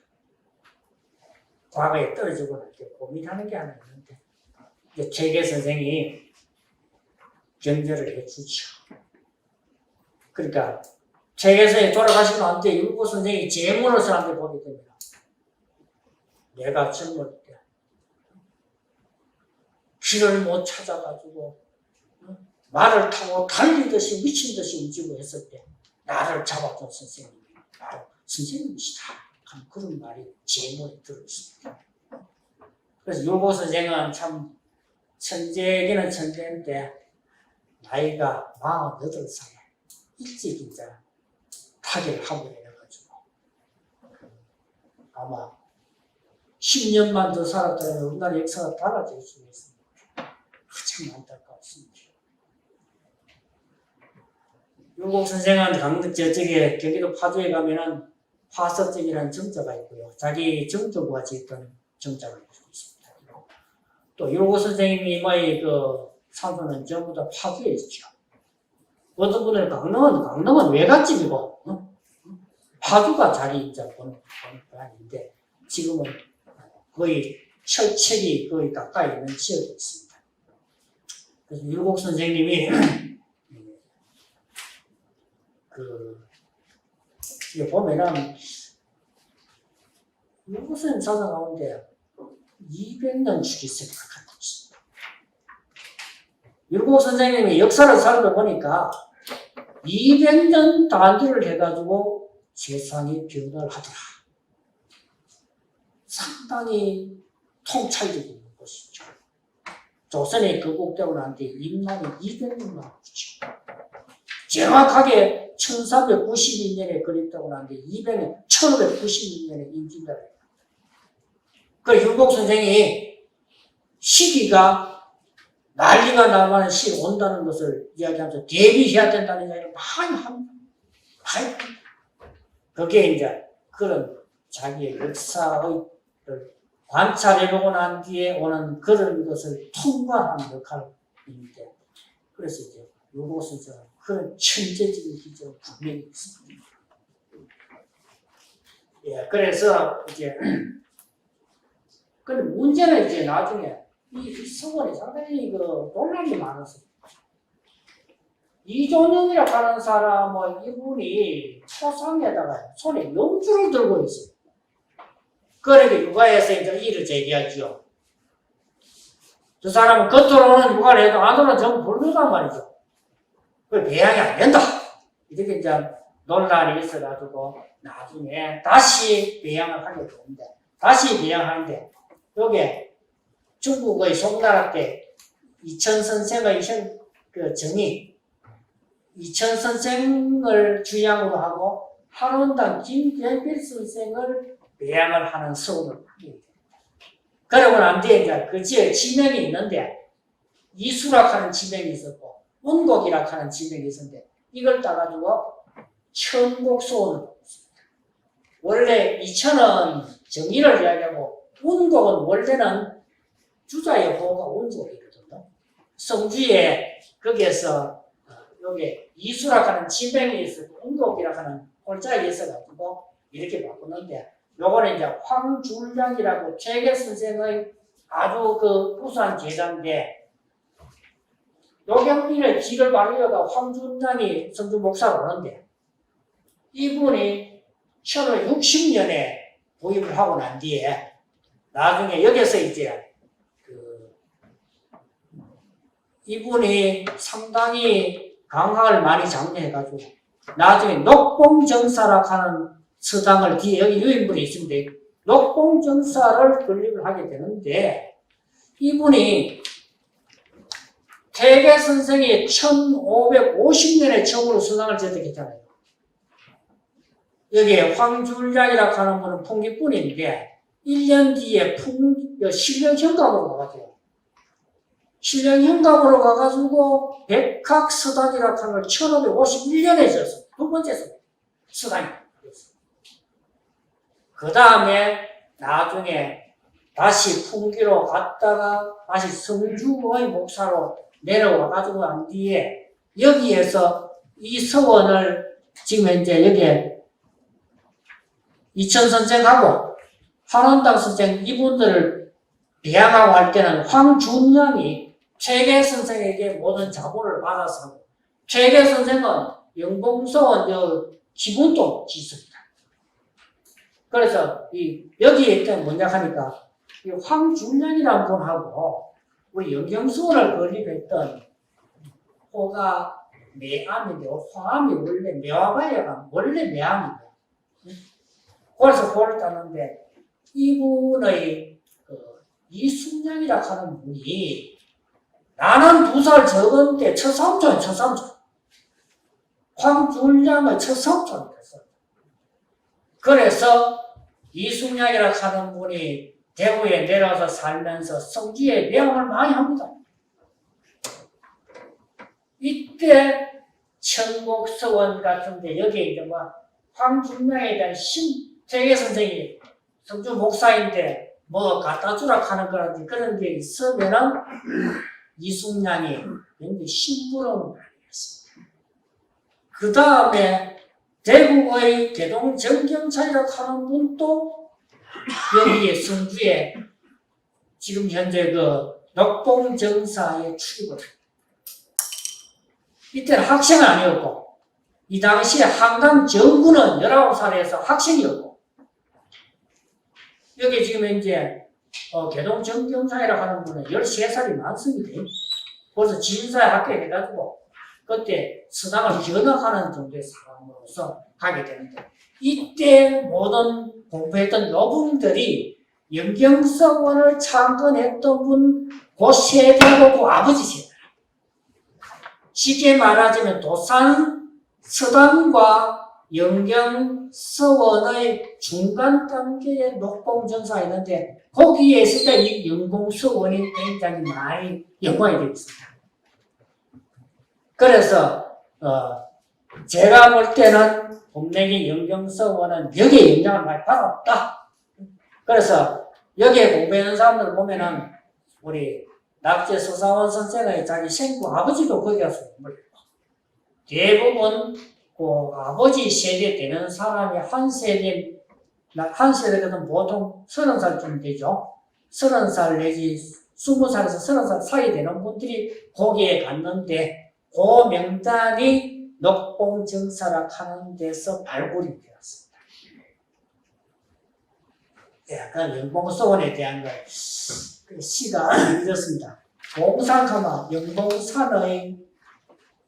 과거에 떨어지고 날 때 고민하는 게 하나 있는데 최계 선생이 견제를 해주죠. 그러니까 최계 선생이 돌아가시고 난 뒤에 율곡 선생이 제문을 사람들 보게 됩니다. 내가 젊을 때 길을 못 찾아가지고 말을 타고 달리듯이 미친 듯이 움직이고 했을 때 나를 잡아준 선생님이 바로 선생님이시다 하는 그런 말이 제목에 들어있습니다. 그래서 율곡 선생은 참 천재에게는 천재인데 나이가 48살에 일찍 이제 타계를 하고 내려가지고 아마 10년만 더 살았다면 우리나라 역사가 달라질 수 있습니다. 참 안타깝습니다. 율곡 선생은 저쪽에 경기도 파주에 가면은 화서점이라는 정자가 있고요. 자기 정조부가 지었던 정자가 있습니다. 또 율곡 선생님이 그 산소는 전부 다 파주에 있죠. 어떤 분은 강릉은 외갓집이고 파주가 자기 이제 보는 아닌데 지금은 거의 철책이 거의 가까이 있는 지역에 있습니다. 그래서 율곡 선생님이 여기 보면은 율곡 선생님 사상 가운데 200년 주기세가 갖고 있습니다. 율곡 선생님이 역사를 살펴보니까 200년 단위를 해가지고 세상이 변화를 하더라. 상당히 통찰적인 것이죠. 조선이 건국되고 난 뒤에 임난이 200년 나왔죠. 정확하게 1392년에 그립다고 하는데 1596년에 임진다. 그 윤곡 선생이 시기가 난리가 나면 시 온다는 것을 이야기하면서 대비해야 된다는 이야기를 많이 합니다. 그게 이제 그런 자기의 역사의 관찰해보고 난 뒤에 오는 그런 것을 통과하는 역할인데, 그래서 이제 윤곡 선생은 그런 천재적인 기질은 분명히 있습니다. 예, 그래서 이제 근데 문제는 이제 나중에 이 서원이 상당히 논란이 많았어요. 이종영이라고 하는 사람은 이분이 초상에다가 손에 용주를 들고 있어요. 그러니까 육아에서 이제 이를 제기하죠. 저 사람은 겉으로는 육아를 해도 안으로는 전부 불교단 말이죠. 그 배양이 안 된다. 이렇게 이제 논란이 있어가지고 나중에 다시 배양을 하게 되는데, 다시 배양하는데, 요게 중국의 송나라 때 이천 선생의 정이 이천 선생을 주양으로 하고 한원당 김대필 선생을 배양을 하는 서원을 하게 됩니다. 그러고 난 뒤에 이제 그 지에 지명이 있는데 이수락하는 지명이 있었고 운곡이라고 지명이 있었는데 이걸 따가지고 천곡서원을 했습니다. 원래 이천은 정의를 이야기하고 운곡은 원래는 주자의 호가 운곡이거든요. 성주에 거기에서 여기 이수락하는 지명이 있었고 운곡이라고 홀자에 있어가지고 이렇게 바꾸는데, 요거는 이제 황줄량이라고 최계 선생의 아주 우수한 제자인데, 요경민의 길을 바르려다 황줄량이 성주 목사로 오는데, 이분이 1560년에 도입을 하고 난 뒤에 나중에 여기서 이제 이분이 상당히 강학을 많이 장려해가지고 나중에 녹봉정사라고 하는 서당을 뒤에 여기 유인물이 있습니다. 녹봉정사를 건립을 하게 되는데, 이분이 태계 선생이 1550년에 처음으로 서당을 제득했잖아요. 여기에 황줄량이라고 하는 분은 풍기뿐인데 1년 뒤에 신령현감으로 가가지고 신령현감으로 가가지고 백학서당이라고 하는 걸 1551년에 지었어요. 두 번째 서당이. 그 다음에 나중에 다시 풍기로 갔다가 다시 성주의 목사로 내려와가지고 난 뒤에 여기에서 이 서원을 지금 현재 여기에 이천 선생하고 한원당 선생 이분들을 배양하고 할 때는 황준량이 최계 선생에게 모든 자본을 받아서 하고, 최계 선생은 영봉서원 기본도 짓습니다. 그래서 여기에 일단 뭐냐 하니까 이 황준량이라는 분하고 우리 영경서원을 건립했던 호가 매암인데, 화암이 원래 매화바이아가 원래 매암입니다. 그래서 호를 따는데 이분의 이순량이라고 하는 분이 나는 2살 적은데 처삼촌 황준량의 처삼촌이 됐어요. 그래서 이순량이라고 하는 분이 대구에 내려와서 살면서 성주에 내용을 많이 합니다. 이때 천곡서원 같은데 여기에 이제 황준량에 대한 최계 선생이 성주 목사인데 갖다 주라 하는 거라든지 그런 게 있으면은 이순량이 굉장히 심부름을 했습니다. 그 다음에 대구의 개동 정경찰이라고 하는 분도 여기에 성주에 지금 현재 녹봉정사에 출입을 합니다. 이때는 학생은 아니었고, 이 당시에 한강 정군은 19살에서 학생이었고, 여기 지금 이제 개동 정경사이라고 하는 분은 13살이 많습니다. 그래서 지인사에 합격해가지고 그때 서당을 견학하는 정도의 사람으로서 가게 되는데, 이때 모든 공부했던 여분들이 영경서원을 창건했던 분, 그 세대하고 그 아버지 세대. 쉽게 말하자면 도산 서단과 영경서원의 중간 단계의 녹봉전사가 있는데 거기에 있을 때 이 영봉서원이 굉장히 많이 연관이 되어 있습니다. 그래서 제가 볼 때는 본명이 영경서원은 여기에 영향을 많이 받았다. 그래서 여기에 공부하는 사람들 보면은 우리 낙제 서사원 선생의 자기 생구 아버지도 거기 가서 공부를 했고 대부분 그 아버지 세대 되는 사람이 한 세대거든 보통 30살쯤 되죠. 30살 내지 20살에서 30살 사이 되는 분들이 거기에 갔는데 그 명단이 녹봉정사라 하는 데서 발굴이 되었습니다. 약간 영봉서원에 대한 거 시가 이렇습니다. 봉산하면 영봉산의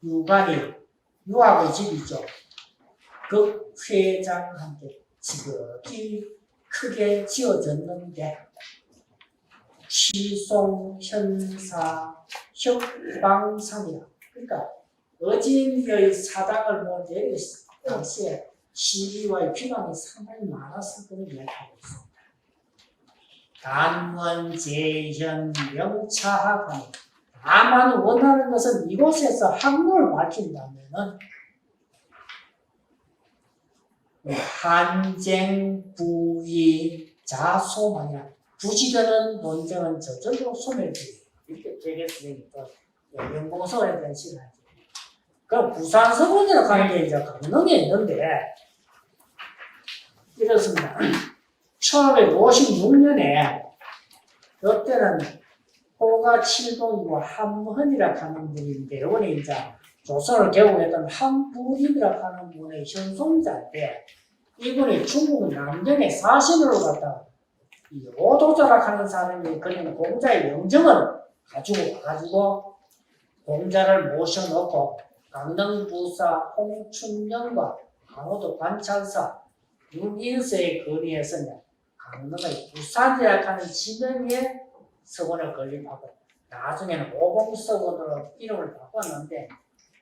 유관이 유학의 집이죠. 그 회장한테 지극히 크게 지어졌는데 시송, 현사, 혁방상이라 그러니까 어진의 사당을 보는데 당시에 시비와의 비난이 상당히 많았을 거를 이야기하고 있습니다. 단원, 재현, 명차하가 다만 원하는 것은 이곳에서 학문을 밝힌다면은 한쟁, 부의, 자소만이야. 부지되는 논쟁은 저절로 소멸되고 이렇게 되겠으니까 영봉서원에 대한 시간이죠. 그럼 부산서원이라고 하는 게 이제 강릉에 있는데 이렇습니다. 1556년에 그때는 호가 칠동이고 한문이라고 하는 분인데 이번에 이제 조선을 개국했던 한부림이라고 하는 분의 현손자인데 이분이 중국 남경의 사신으로 갔다 이 오도자라고 하는 사람이 그냥 공자의 영정을 가지고 와가지고 공자를 모셔놓고 강릉부사 홍춘년과 강호도 관찰사 윤인서의 건의에서 강릉의 부산이라고 하는 지명에 서원을 건립하고 나중에는 오봉서원으로 이름을 바꿨는데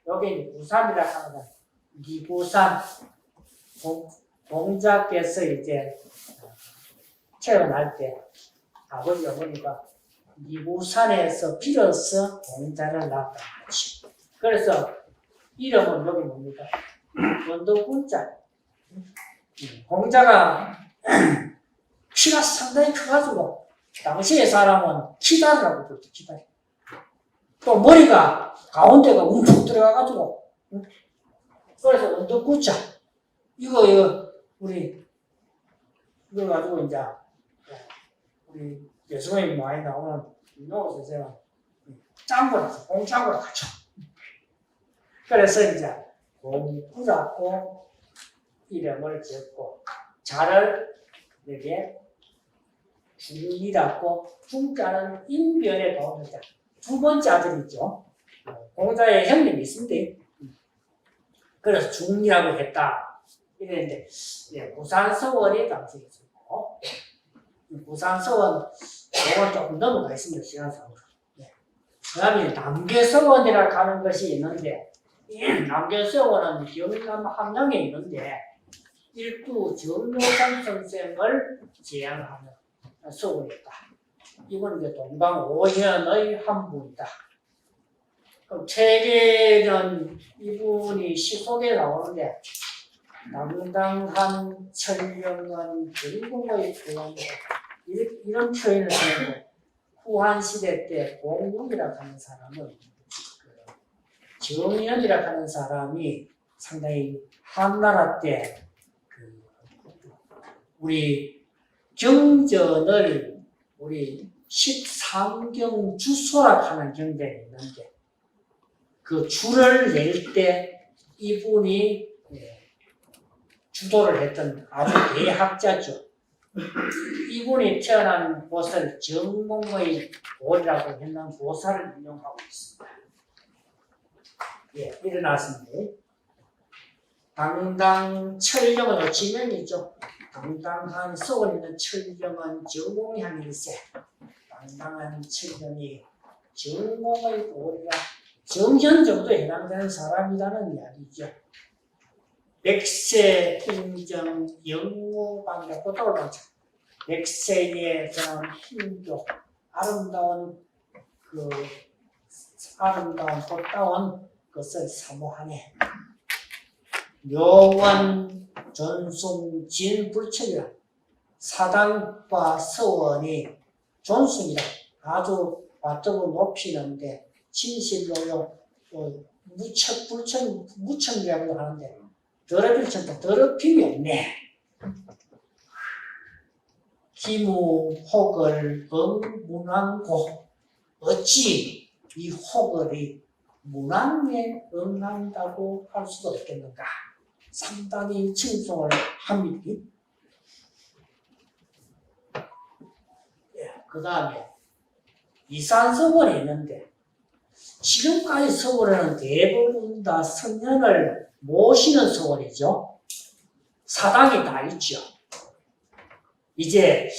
여기 부산이라고 하는 건 미부산 공자께서 이제 태어날 때 아버지 어머니가 미부산에서 빌어서 공자를 낳았다. 그래서 이름은 여기 뭡니까? 원도군자. 공자가 키가 상당히 커가지고 당시의 사람은 키다리라고 그랬죠. 키다리. 또 머리가 가운데가 움푹 들어가가지고 그래서 원도군자. 이거 우리 이거 가지고 이제 우리 예수님이 많이 나오는 윤호 선생은 짱구라서 공짱구라고 하죠. 그래서 이제 공구라고 이름을 지었고 자를 여기에 중이라고 중자는 인변에 도움을 두 번째 아들이죠. 공자의 형님이 있습니다. 그래서 중이라고 했다. 이랬는데 부산서원이 당시에 있었고 부산서원 이건 조금 넘어가 있습니다. 시간상으로. 그 다음에 남계서원이라고 하는 것이 있는데 남계서원은 경남 함양에 있는데 일두 정묘산 선생을 제안하는 서원이다. 이건 이제 동방 오현의 한 분이다. 그럼 책에는 이분이 시속에 나오는데 당당한 천명은 전공의 표현이다. 이런 표현을 쓰고 후한 시대 때 공국이라고 하는 사람은 정연이라고 하는 사람이 상당히 한나라 때 우리 경전을 우리 13경 주소라고 하는 경전이 있는데 그 주를 낼 때 이분이 주도를 했던 아주 대학자죠. 이분이 태어난 곳을 정몽의 고리라고 했는 고사를 인용하고 있습니다. 일어났습니다. 당당 철령은 지명이죠. 당당한 서원 있는 철령은 정몽이 한 일세. 당당한 철령이 정몽의 고리라 정현 정도에 해당되는 사람이라는 이야기죠. 백세 인정 영무방이라 보도를 백세의 그런 힘도 아름다운 꽃다운 것을 사모하네. 묘원 존숭 진불척이라 사단과 서원이 존숭이라 아주 맞다고 높이는데 진실로요 무척이라고 하는데 더럽힐 천다 더럽힘이 없네. 기무혹을 응문왕고 어찌 이 혹을이 문왕에 응한다고 할 수도 없겠는가. 상당히 칭송을 합니다. 그 다음에 이산서원이 있는데 지금까지 서원은 대부분 다 성년을 모시는 서원이죠. 사당이 다 있죠. 이제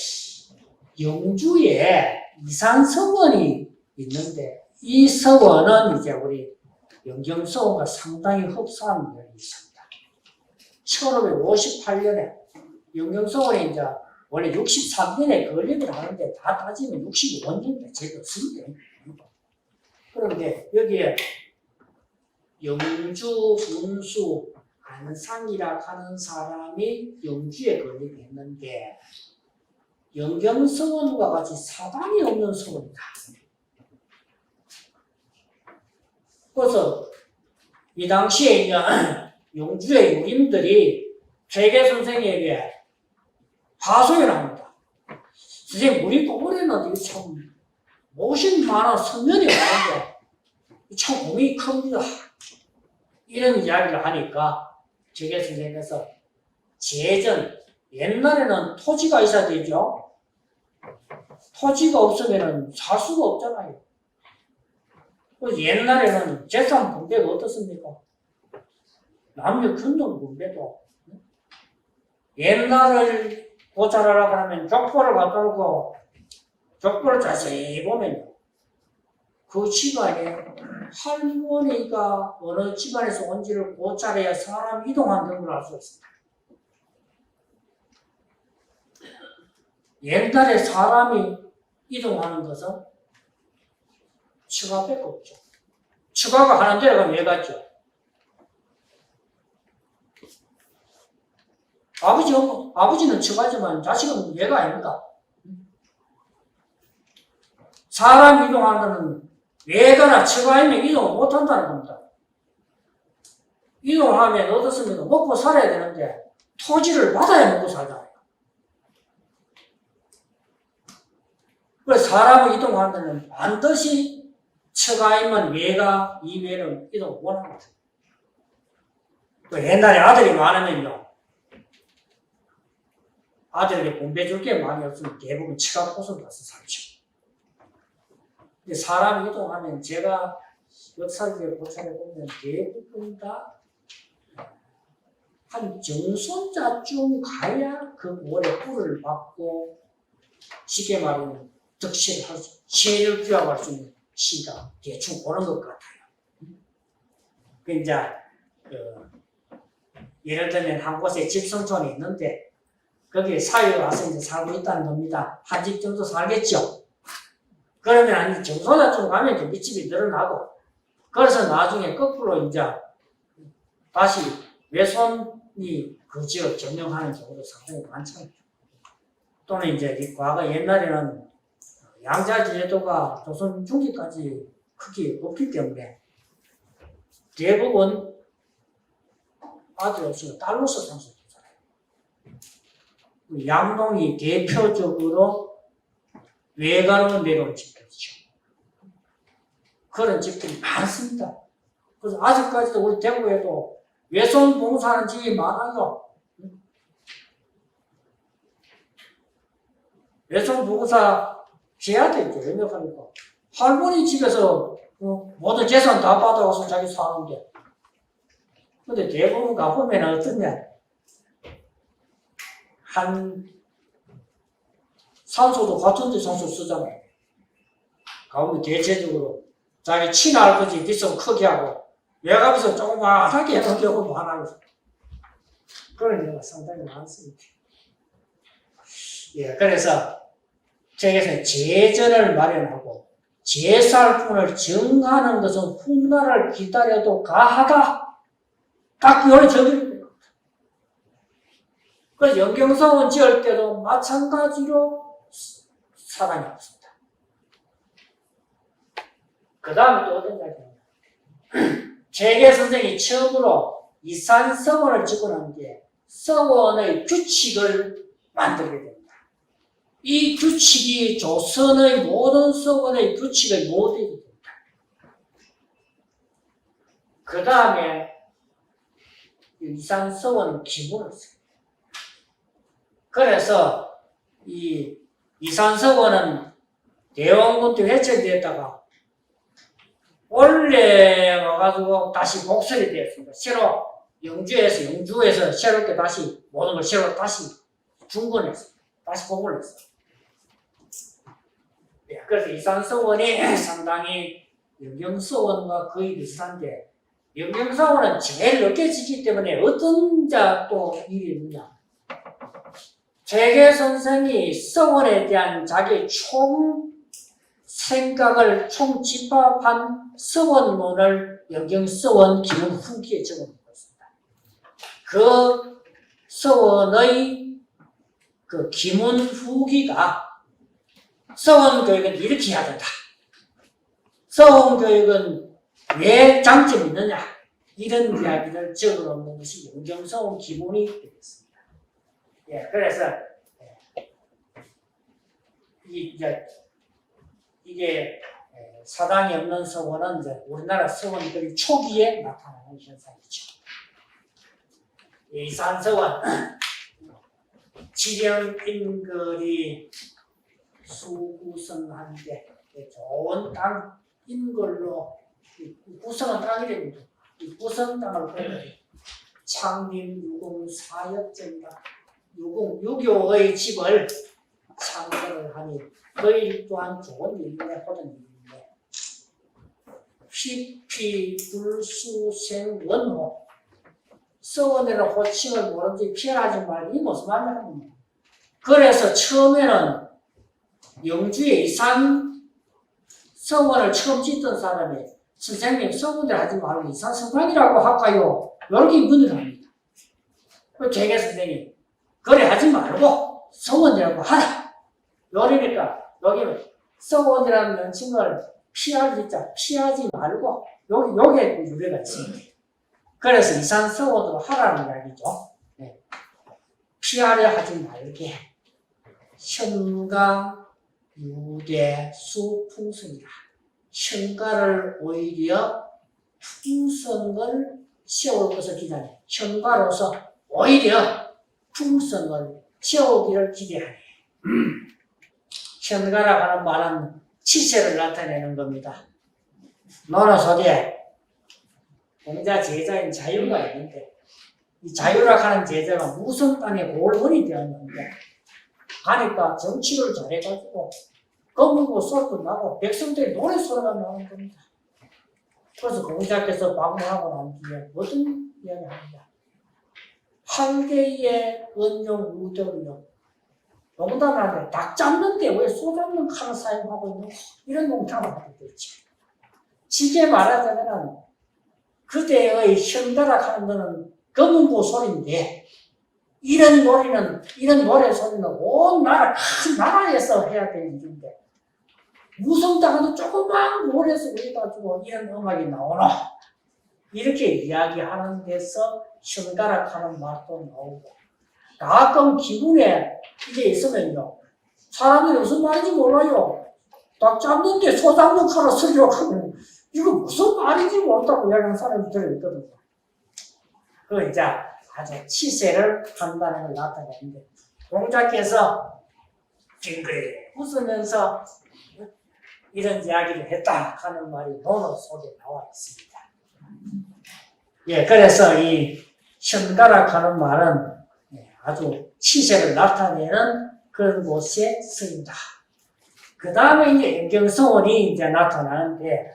영주에 이산서원이 있는데 이 서원은 이제 우리 영경서원과 상당히 흡사한 면이 있습니다. 1558년에 영경서원이 이제 원래 63년에 건립을 하는데 다 따지면 65년대 제도 없습니다. 그런데 여기에 영주 운수 안상이라 하는 사람이 영주에 건립했는데 영경서원과 같이 사당이 없는 서원이다. 그래서 이 당시에 영주의 유림들이 회계 선생에게 하소연을 합니다. 선생님, 우리 동물에는 참 모신 많은 성년이 많은데 참 공이 큽니다. 이런 이야기를 하니까 회계 선생님께서 예전 옛날에는 토지가 있어야 되죠. 토지가 없으면 살 수가 없잖아요. 그래서 옛날에는 재산 분배가 어떻습니까? 남녀 균등 분배도 옛날을 고찰하라고 하면 족보를 갖다 놓고 족보를 자세히 보면 그 집안에 할머니가 어느 집안에서 온지를 고찰해야 사람 이동하는 걸 알 수 있습니다. 옛날에 사람이 이동하는 것은 처가밖에 없죠. 처가가 하는 데로 가면 왜 갔죠? 아버지는 처가지만 자식은 얘가 아닙니다. 사람 이동하는 것은 외가나 처가이면 이동을 못한다는 겁니다. 이동하면 어떻습니까? 먹고 살아야 되는데 토지를 받아야 먹고 살잖아요. 그래서 사람을 이동하는 데는 반드시 처가이면 외가 이외에는 이동을 못합니다. 옛날에 아들이 많으면요. 아들에게 공부해 줄 게 많이 없으면 대부분 처가 곳을 가서 살죠. 근데 사람 이동하면 제가 역사를 고찰해 보면 대부분 다 한 정손자쯤 가야 그 몰에 뿔을 받고 쉽게 말하면 득실을 할 수, 시혜를 규합할 수 있는 시가 대충 보는 것 같아요. 그 이제 예를 들면 한 곳에 집성촌이 있는데 거기에 사유에 와서 이제 살고 있다는 겁니다. 한 집 정도 살겠죠. 그러면 한 정손자쯤 가면 이제 밑집이 늘어나고 그래서 나중에 거꾸로 이제 다시 외손이 그 지역 점령하는 경우도 상당히 많잖아요. 또는 이제 과거 옛날에는 양자 제도가 조선 중기까지 크게 없기 때문에 대부분 아들 없으면 딸로서 상속되잖아요. 양동이 대표적으로 외가로 내려온 집들이죠. 그런 집들이 많습니다. 그래서 아직까지도 우리 대구에도 외손 봉사하는 집이 많아요. 외손 봉사 해야 되죠. 왜냐하니까 할머니 집에서 모든 재산 다 받아와서 자기 사는데 근데 대부분 가보면 어떠냐 한 산소도 같은 데 산소 쓰잖아요. 가보면 대체적으로 자기 친할 거지 빚은 크게 하고 외곽에서 조그만하게 해놓은 경우 많아요. 그런 경우가 상당히 많습니다. 예, 그래서 저에게서 제전을 마련하고 제살분을 정하는 것은 훗날을 기다려도 가하다. 딱 요리 저기를 그래서 영경성은 지을 때도 마찬가지로 사랑이 없습니다. 그 다음에 또 어떤 이야기입니다. 재계 선생이 처음으로 이산서원을 짓고 난 뒤에 서원의 규칙을 만들게 됩니다. 이 규칙이 조선의 모든 서원의 규칙의 모델이 됩니다. 그 다음에 이산서원 기본을 써요. 그래서 이 이산서원은 대원군 때 해체되었다가 원래 와가지고 다시 복설이 되었습니다. 새로 영주에서 새롭게 다시 모든 걸 새로 다시 중건했습니다. 다시 복원을 했어요. 네, 그래서 이산서원이 상당히 영경서원과 거의 비슷한데 영경서원은 제일 늦게 짓기 때문에 어떤 또 일이 있느냐. 재계 선생이 서원에 대한 자기의 총 생각을 총 집합한 서원문을 영경서원 기문 후기에 적어놓습니다. 그 서원의 그 기문 후기가 서원 교육은 이렇게 해야 된다. 서원 교육은 왜 장점이 있느냐. 이런 이야기를 적어놓는 것이 영경서원 기본이 되겠습니다. 예, 그래서 이게 사당이 없는 서원은 이제 우리나라 서원들이 초기에 나타나는 현상이죠. 이산서원 지령인걸이 수구성한데 좋은 땅인 걸로 구성은 땅이랍니다. 이 구성 땅을 보면 창림 유공 사역전이다. 유교의 집을 창건을 하니 그 일 또한 좋은 일이네 하던 일인데 휘피불수생원호 서원이라는 호칭을 모른지 피해하지 말고 이 무슨 말이냐면 그래서 처음에는 영주에 이산 서원을 처음 짓던 사람이 선생님 서원을 하지 말고 이산 성당이라고 할까요? 이렇게 문의를 합니다. 그 재계 선생님이 그래 하지 말고 서원이라고 하라. 요러니까 여기는 서원이라는 명칭을 피하지 말고 여기에 유래가 있습니다. 그래서 이산 서원으로 하라는 이야기죠. 네. 피하려 하지 말게. 현가 유대 수풍성이라. 현가를 오히려 풍성을 세울 것을 기다려. 현가로서 오히려 풍성을 세우기를 기대하네. 현가라고 하는 말은 치세를 나타내는 겁니다. 너는 속에 공자 제자인 자유가 있는데 이 자유라고 하는 제자가 무슨 땅에 골원이 되었는데 가니까 정치를 잘해가지고 검은고 소리도 나고 백성들이 노래 소리가 나오는 겁니다. 그래서 공자께서 방문하고 난 뒤에 어떤 이야기 합니다. 한계의 은용 우정용 농담하는데 닭 잡는데 왜 소 잡는 칼을 사용하고 있는 이런 농담을 하게 되죠. 쉽게 말하자면 그대의 현가라 하는 것은 검은고 소리인데 이런 노래 소리는 온 나라 큰 나라에서 해야 될 일인데 무슨 땅에도 조그만 모래에서 올려가지고 이런 음악이 나오나 이렇게 이야기하는 데서 현가라 하는 말도 나오고 가끔 기분에 이게 있으면요 사람들이 무슨 말인지 몰라요. 닭 잡는데 소 잡는 칼을 쓰려고 하면 이거 무슨 말인지 모른다고 이야기하는 사람이 들어있거든요. 그 이제 아주 치세를 한다는 걸 나타내는데 공자께서 빙그레 웃으면서 이런 이야기를 했다 하는 말이 논어 속에 나와 있습니다. 예, 그래서 이 현가라 하는 말은 아주 치세를 나타내는 그런 곳에 쓰인다. 그 다음에 이제 영경서원이 이제 나타나는데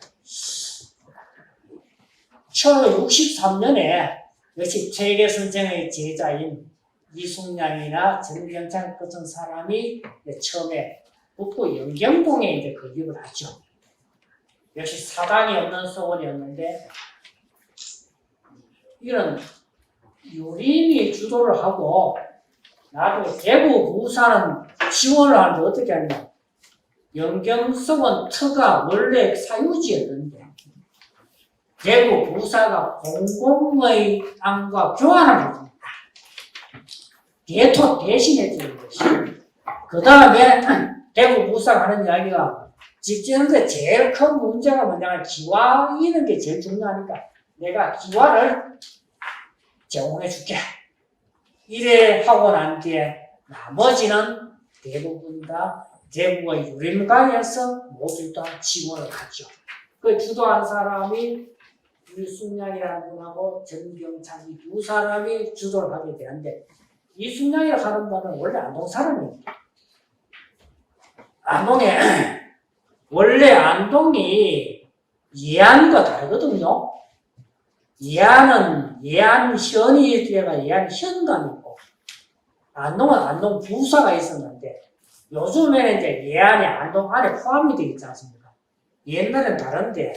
1963년에 역시 최계 선생의 제자인 이숙량이나 전경찬 같은 사람이 처음에 북부 영경봉에 이제 건립을 하죠. 역시 사당이 없는 서원이었는데, 이런 유림이 주도를 하고, 나중에 대구 부사는 지원을 하는데 어떻게 하냐. 영경서원 터가 원래 사유지였는데, 대구 부사가 공공의 땅과 교환을 합니다. 대토 대신해 주는 것이. 그 다음에 대구 부사가 하는 이야기가 집 짓는데 제일 큰 문제가 뭐냐면 기와 이는 게 제일 중요하니까 내가 기와를 제공해 줄게. 이래 하고 난 뒤에 나머지는 대부분 다 대구의 유림관에서 모두 다 지원을 하죠. 그 주도한 사람이 이숙량이라는 분하고 전경찬 이 두 사람이 주도를 하게 되는데, 이숙량이라고 하는 분은 원래 안동 사람입니다. 안동에 원래 안동이 예안과 다르거든요. 예안은 예안현이 뒤에가 예안현감이고, 안동은 안동 부사가 있었는데, 요즘에는 이제 예안이 안동 안에 포함이 되어 있지 않습니까? 옛날엔 다른데,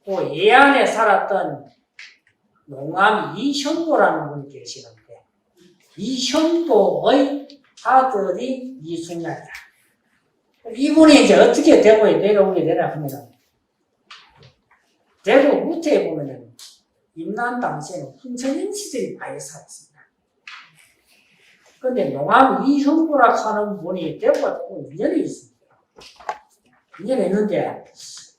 그 예안에 살았던 농암 이현도라는 분이 계시는데, 이현도의 아들이 이숙량이다. 이분이 이제 어떻게 대구에 내려오게 되냐 하면은, 대구 무태에 보면은, 임난 당시에는 훈천인 시들이 많이 살았습니다. 근데 농암 이현도라 하는 분이 대구가 조금 인연이 있습니다. 인연이 있는데,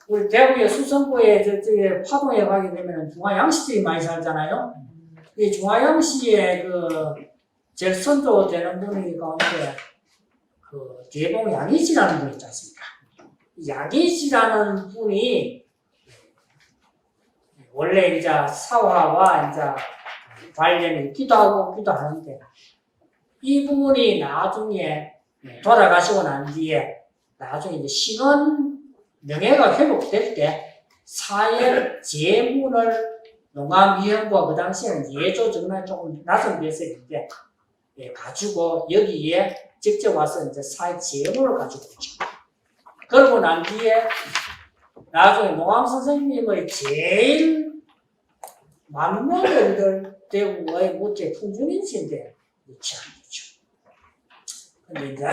우리 대구의 수성구에 저쪽에 파동에 가게 되면 중화양씨들이 많이 살잖아요. 이 중화양씨의 제일 선조 되는 분이 가운데 대봉 양이지라는 분이 있지 않습니까? 양이지라는 분이 원래 이제 사화와 이제 관련이 있기도 하고 없기도 하는데, 이분이 나중에 돌아가시고 난 뒤에 나중에 이제 신원 명예가 회복될 때 사회 재문을 농암 위원부가 그 당시에는 예조 정말 조금 낮은 배석인데 가지고 여기에 직접 와서 이제 사회 재문을 가지고 오죠. 그러고 난 뒤에 나중에 농암 선생님의 제일 만명들 대구의 무태 풍준인시인데 유치하죠. 근데 이제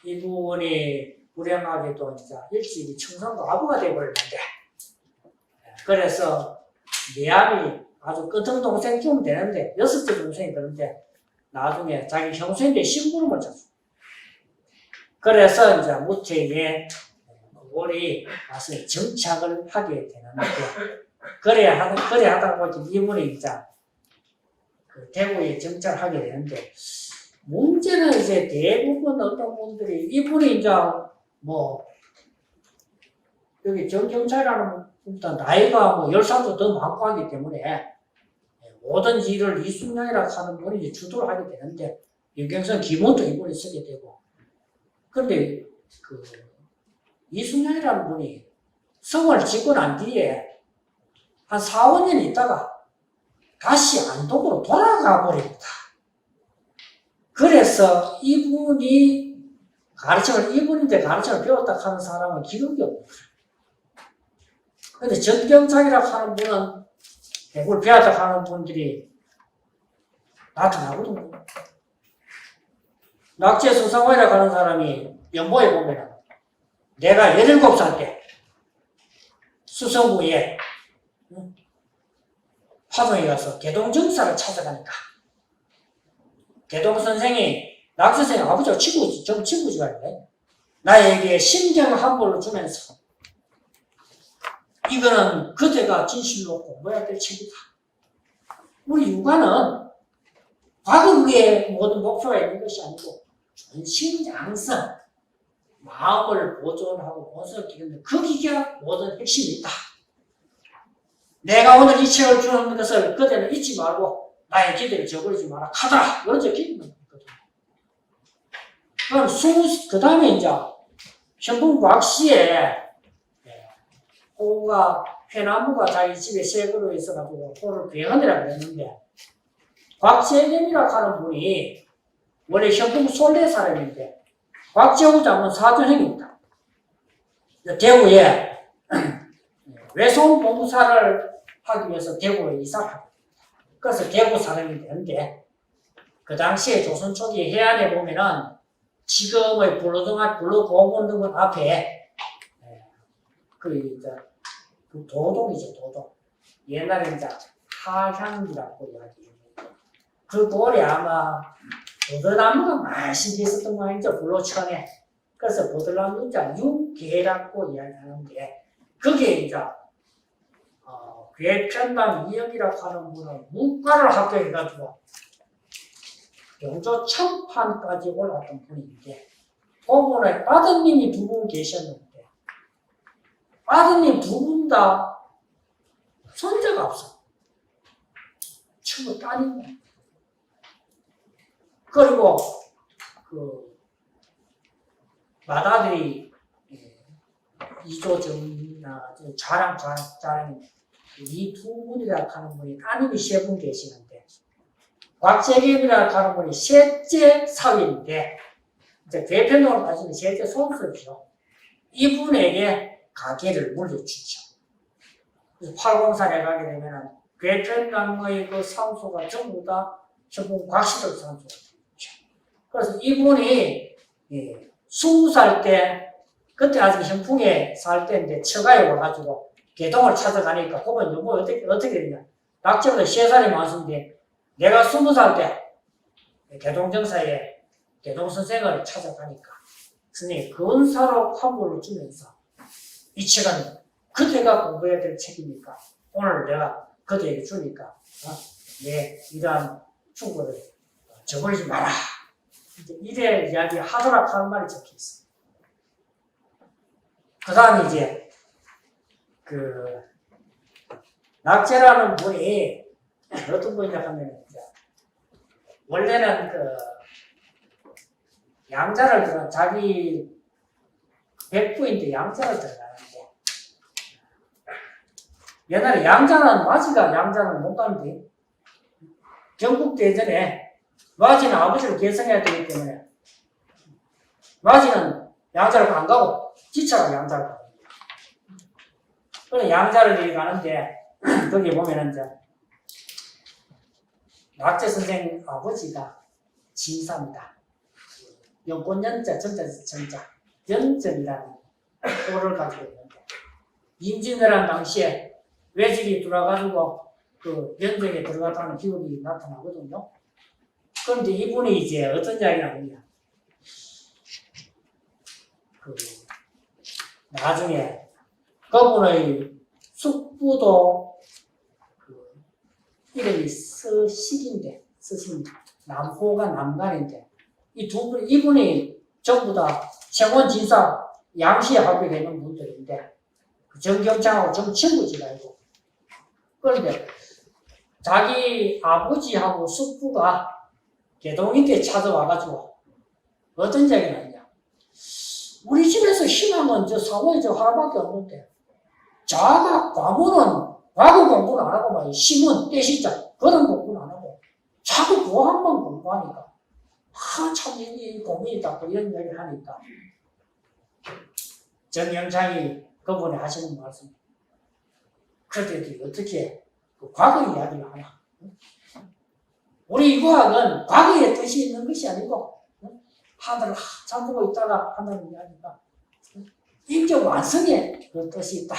이분이 불행하게도 이제 일찍이 청산도 아부가 되어버렸는데, 그래서 내암이 아주 끄덩 동생쯤 되는데 6째 동생이 되는데 나중에 자기 형수인데 심부름을 줬어. 그래서 이제 무태에 우리 와서 정착을 하게 되는데, 그래 하다 보니 이분이 이제 대구에 정착하게 되는데, 문제는 이제 대부분 어떤 분들이 이분이 이제 여기 정경찰이라는 분보다 나이가 10살도 더 많고 하기 때문에 모든 일을 이숙량이라고 하는 분이 주도를 하게 되는데, 윤경선 기본도 이분이 쓰게 되고, 그런데 이숙량이라는 분이 성을 짓고 난 뒤에 한 4, 5년 있다가 다시 안동으로 돌아가 버립니다. 그래서 이분인데 가르침을 배웠다 하는 사람은 기록이 없습니다. 근데 전경창이라고 하는 분은 대구를 배웠다 하는 분들이 나타나거든요. 낙제 수상화이라고 하는 사람이 연보에 보면 내가 17살 때 수성구에 파동에 가서 개동정사를 찾아가니까 개동 선생이 낙 선생님 아버지가 좀 친구지가 아니네. 나에게 심경 한보를 주면서 이거는 그대가 진실로 공부해야 될 책이다. 우리 육아는 과거에 모든 목표가 있는 것이 아니고 전신양성, 마음을 보존하고 본성을 기르는 그 기가 모든 핵심이 있다. 내가 오늘 이 책을 주는 것을 그대는 잊지 말고 나의 기대를 저버리지 마라. 하더라. 이런 제 기대는 있거든요. 그럼 그 다음에 이제 현봉과학시에 호가 회나무가 자기 집에 새 그루 있어가지고 호를 괴헌이라고 했는데 곽재겸이라고 하는 분이 원래 현풍 솔레 사람인데 곽재우 장군 사촌형입니다. 대구에 외손 봉사를 하기 위해서 대구에 이사를 합니다. 그래서 대구 사람이 되는데 그 당시에 조선 초기 해안에 보면은 지금의 블루공원등은 앞에 그 도동이죠, 도동. 옛날에 이제 하향이라고 이야기합니다. 그 돌이 아마 버들나무가 많이 있었던 모양이죠, 블루천에. 그래서 버들나무자 육계라고 이야기하는데 그게 이제 괴편당 이영이라고 하는 분은 문과를 합격해가지고 영조 청판까지 올랐던 분인데 그분의 아드님이 두 분 계셨는데 아드님 두 분 다 손자가 없어. 전부 딸이네. 그리고 그 맏아들이 이조정이나 자랑 이 두 분이라 하는 분이 따님이 세 분 계시는데 곽재겸이라 하는 분이 셋째 사위인데 이제 대편으로 따지면 셋째 손수죠. 이분에게 가게를 물려주죠. 그래서 팔공산에 가게 되면은 괴편강의 그 상소가 전부 다 전부 곽시덕 상소가 되죠. 그래서 이분이 20살 때 그때 아직 현풍에 살 때인데 처가에 와가지고 개동을 찾아가니까 그분 여보 어떻게 되냐. 낙제보다 3살이 많은데 내가 20살 때 개동정사에 개동 선생을 찾아가니까 선생님이 근사로 환불을 주면서 이 책은 그대가 공부해야 될 책이니까 오늘 내가 그대에게 주니까 내 이러한 충고를 저버리지 마라. 이래 이야기 하더라 하는 말이 적혀 있어. 그 다음에 이제 낙제라는 분이 어떤 분이냐 하면 원래는 양자를 들어 자기 백부인데 양자를 들어가는데 옛날에 양자는 마지가 양자는 못 가는데 경국대전에 마지는 아버지를 계승해야 되기 때문에 마지는 양자를 안 가고 지차가 양자를 가고 그래 양자를 이리 가는데 거기 보면은 이제 낙제 선생 아버지가 진사입니다. 연꽃연자 전자 연전이라는 호를 가지고 있는데 임진왜란 당시에 외직이 들어와가지고 그 연정에 들어갔다는 기록이 나타나거든요. 그런데 이분이 이제 어떤 이야기를 하느냐. 나중에 그분의 숙부도 이름이 서식인데, 남호가 남간인데, 이 두 분, 이분이 전부 다 청원진사 양시에 합격되는 분들인데, 정경창하고 정친구지가 아니고, 그런데 자기 아버지하고 숙부가 개동인데 찾아와가지고, 어떤 이야기를 하냐. 우리 집에서 희망은 저 사모의 저 하나밖에 없는데, 자가 과문은 과거 공부는 안 하고 막 신문 떼시자 그런 공부는 안 하고 자꾸 고학만 공부하니까 참 이 고민이다 이런 이야기를 하니까 정영창이 그분이 하시는 말씀 그들이 어떻게 과거 이야기를 하나. 우리 과학은 과거의 뜻이 있는 것이 아니고 하늘을 한참 보고 있다가 한다는 이야기가 인격 완성의 그 뜻이 있다.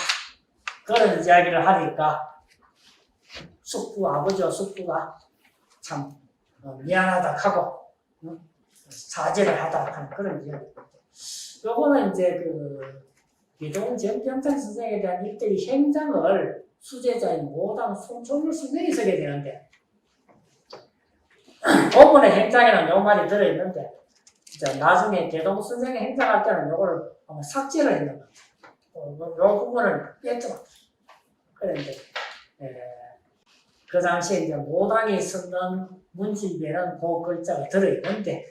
그런 이야기를 하니까 숙부, 아버지와 숙부가 참 미안하다 하고 사죄를 하다 하는 그런 이야기입니다. 요거는 이제 기동 정경창 선생에 대한 일대의 행장을 수제자인 모당 송철물 선생이 쓰게 되는데 그분의 행장에는 요 말이 들어있는데 이제 나중에 개동 선생이 행장할 때는 요거를 아마 삭제를 했는 것 같아요. 요 부분을 뺐죠. 그런데 그 당시에 이제 모당이 쓰는 문집에는 그 글자가 들어있는데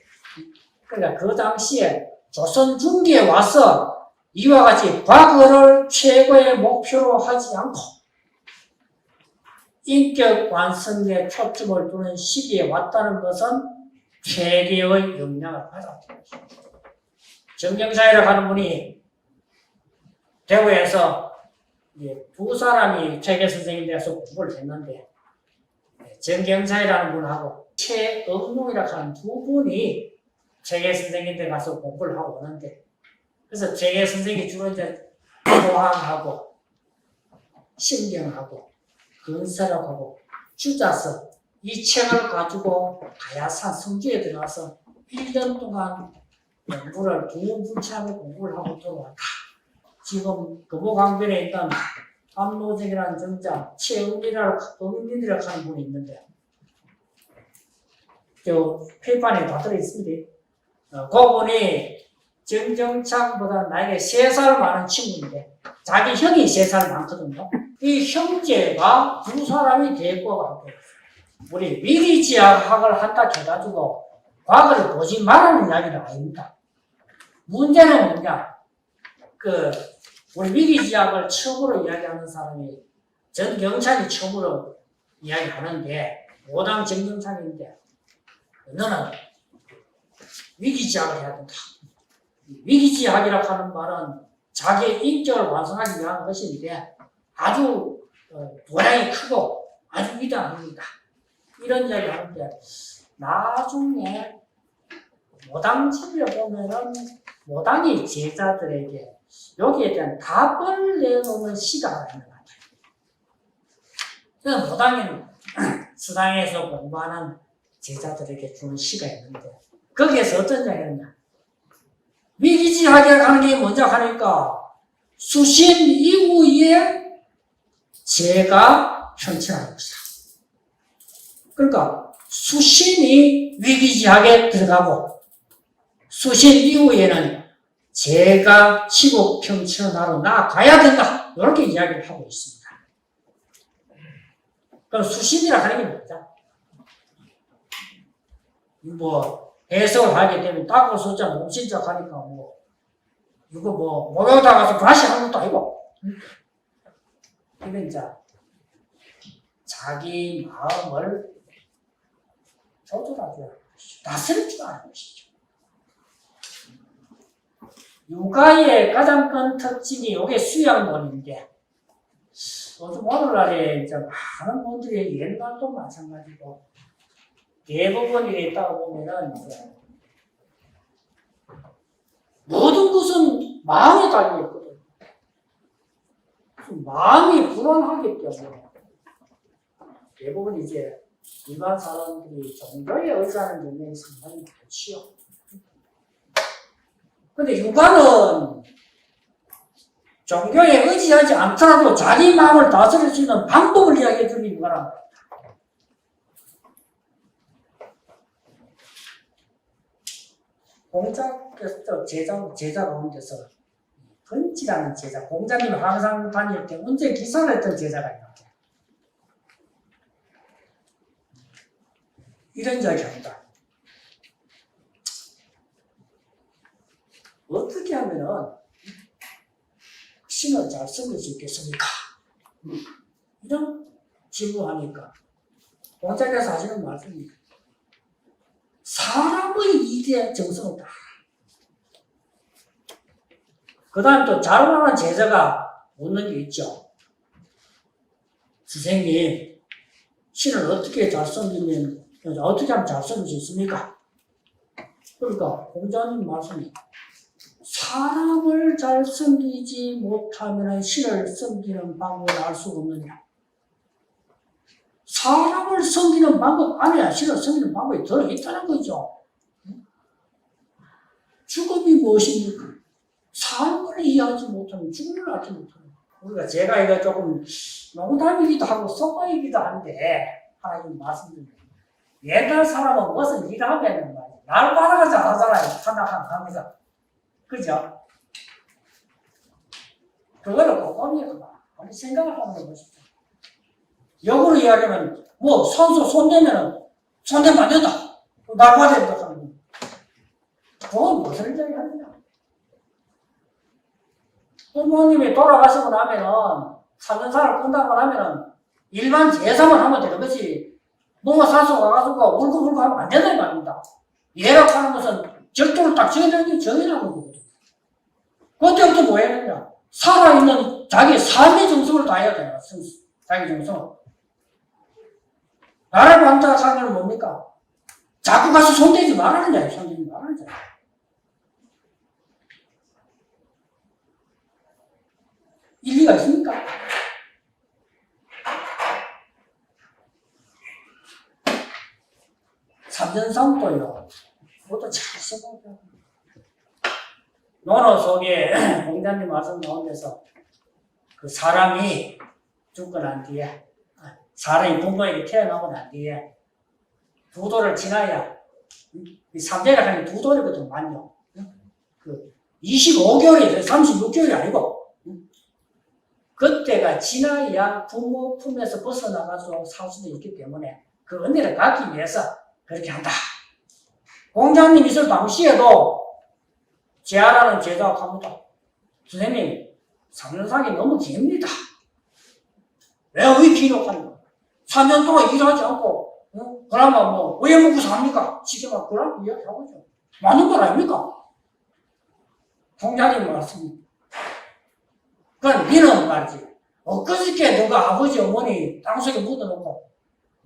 그러니까 그 당시에 조선 중기에 와서 이와 같이 과거를 최고의 목표로 하지 않고 인격 완성에 초점을 두는 시기에 왔다는 것은 세계의 영향을 받았다. 정경사이라고 하는 분이 대구에서 두 사람이 체계 선생님 돼서 공부를 했는데 정경사이라는 분하고 최응룡이라고 하는 두 분이 체계 선생님 돼 가서 공부를 하고 오는데 그래서 체계 선생님이 주로 이제 소항하고 신경하고 근사력하고 주자서 이 책을 가지고 가야산 성지에 들어가서 1년 동안 연구를 두문불치하고 공부를 하고 들어왔다. 지금 금호강변에 있던 암노정이라는 정자 최은민이라고 하는 분이 있는데 저 페이판에 다 들어있습니다. 그분이 정정창보다 나에게 3살 많은 친구인데 자기 형이 3살 많거든요. 이 형제가 두 사람이 대꾸가 하고 우리 위기지향학을 한다 해가지고 과거를 보지 말라는 이야기는 아닙니다. 문제는 뭐냐? 우리 위기지향을 처음으로 이야기하는 사람이 전경찬이 처음으로 이야기하는데 오당 정경찬인데 너는 위기지향을 해야 된다. 위기지향이라고 하는 말은 자기의 인격을 완성하기 위한 것인데 아주 도량이 크고 아주 위대합니다. 이런 이야기 하는데 나중에 모당집에 보면은 모당이 제자들에게 여기에 대한 답을 내놓는 시가 하나 있는 것 같아요. 그래서 모당에는 수당에서 공부하는 제자들에게 주는 시가 있는데 거기에서 어떤 이야기를 했냐? 위기지하게 하는 게 먼저 하니까 수신 이후에 제가 현천하는 것이다. 그러니까 수신이 위기지하게 들어가고 수신 이후에는 제가 치국평천하러 나아가야 된다. 이렇게 이야기를 하고 있습니다. 그럼 수신이라 하는 게 뭐죠? 해석을 하게 되면 따고 소자 몸신자 하니까 이거 목욕다 가서 다시 하는 것도 아니고 이건 이제 자기 마음을 조절하지 않는 것이죠. 다스릴 줄 아는 것이죠. 육아의 가장 큰 특징이 이게 수양론인데 요즘 오늘날에 이제 많은 분들이 옛날도 마찬가지고 대부분 일에 있다가 보면은 모든 것은 마음에 달려있거든. 마음이 불안하기 때문에 대부분 이제 일반 사람들이 종교에 의지하는 영향이 상당히 많지요. 근데 육아는 종교에 의지하지 않더라도 자기 마음을 다스릴 수 있는 방법을 이야기해 주는 육아란 말이야. 공자께서 제자 가운데서 건지라는 제자, 공자님이 항상 다닐 때 언제 기사를 했던 제자가 있는데 이런 이야기 합니다. 어떻게 하면은 신을 잘 섬길 수 있겠습니까? 이런 질문하니까 공자께서 하시는 말씀이 사람의 이대한 정성을 다. 그 다음 또 자루라는 제자가 묻는 게 있죠. 선생님, 신을 어떻게 잘 섬기면, 어떻게 하면 잘 섬길 수 있습니까? 그러니까 공자님 말씀이 사람을 잘 섬기지 못하면 신을 섬기는 방법을 알 수가 없느냐. 사람을 섬기는 방법 안에 신을 섬기는 방법이 들어있다는 거죠. 죽음이 무엇입니까? 삶을 이해하지 못하면 죽음을 알지 못하는 거예요. 우리가 제가 이거 조금 농담이기도 하고 속보이기도 한데 하나 좀 말씀드립니다. 옛날 사람은 무슨 일을 하면 날마다가 잘하잖아요. 생각하면서. 그죠? 그거를 꼼꼼히 한번 생각을 한번 해보십시오. 역으로 이야기하면 선수 손대면은 손대면 안 된다. 나가야 된다 하는 거. 그건 무슨 이야기 하느냐? 부모님이 돌아가시고 나면은, 사면사를 끝나고 나면은, 일반 제사만 하면 되는 것이, 뭔가 사서 와가지고 울고불고 하면 안 된다는 말입니다. 예라고 하는 것은 절도를 딱 정해놓는 게 정해놓는 거거든요. 그때부터 뭐 해야 되냐? 살아있는 자기 삶의 정성을 다해야 되나, 자기 정성. 나라고 한다 하는 건 뭡니까? 자꾸 가서 손대지 말라는 자예요, 손대지 말라는 자예요. 일리가 있습니까? 삼전삼도요. 그것도 잘 써보세요. 논어 속에 공자님 말씀 나온 데서 그 사람이 죽고 난 뒤에, 사람이 부모에게 태어나고 난 뒤에 두 도를 지나야, 이 삼재라 하는 두 도리거든, 많이요. 그 25개월이 36개월이 아니고, 그때가 지나야 부모 품에서 벗어나가서 살 수도 있기 때문에 그 은혜를 갖기 위해서 그렇게 한다. 공자님 있을 당시에도 제아라는 제자가 합니다. 선생님, 3년상이 너무 깁니다. 왜 기록합니까? 3년 동안 일하지 않고, 그러면 뭐, 왜 먹고 삽니까? 지금 그러고 이야기하고죠. 맞는 말 아닙니까? 공자님 말씀. 그건 니는 말이지. 엊그저께 너가 아버지, 어머니 땅속에 묻어놓고,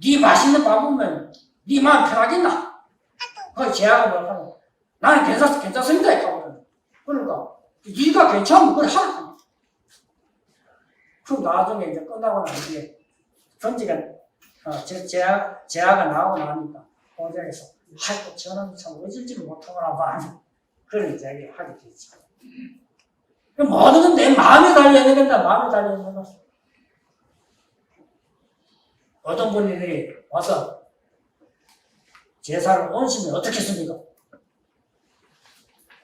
니 맛있는 밥 먹으면 니 마음 편하겠나? 그걸 제아가 말하고, 나는 괜찮습니다. 이렇게 그러니까, 니가 괜찮으면 그걸 하라. 그럼 나중에 이제 끝나고 난 뒤에, 전지가, 제아가 나오고 나니까, 공장에서, 아이고, 저는 참 어질지를 못하거나 봐. 그런 이야기를 하게 되죠. 모든 건 내 마음에 달려있는 건다, 마음에 달려있는 거. 어떤 분들이 와서 제사를 얹으면 어떻겠습니까?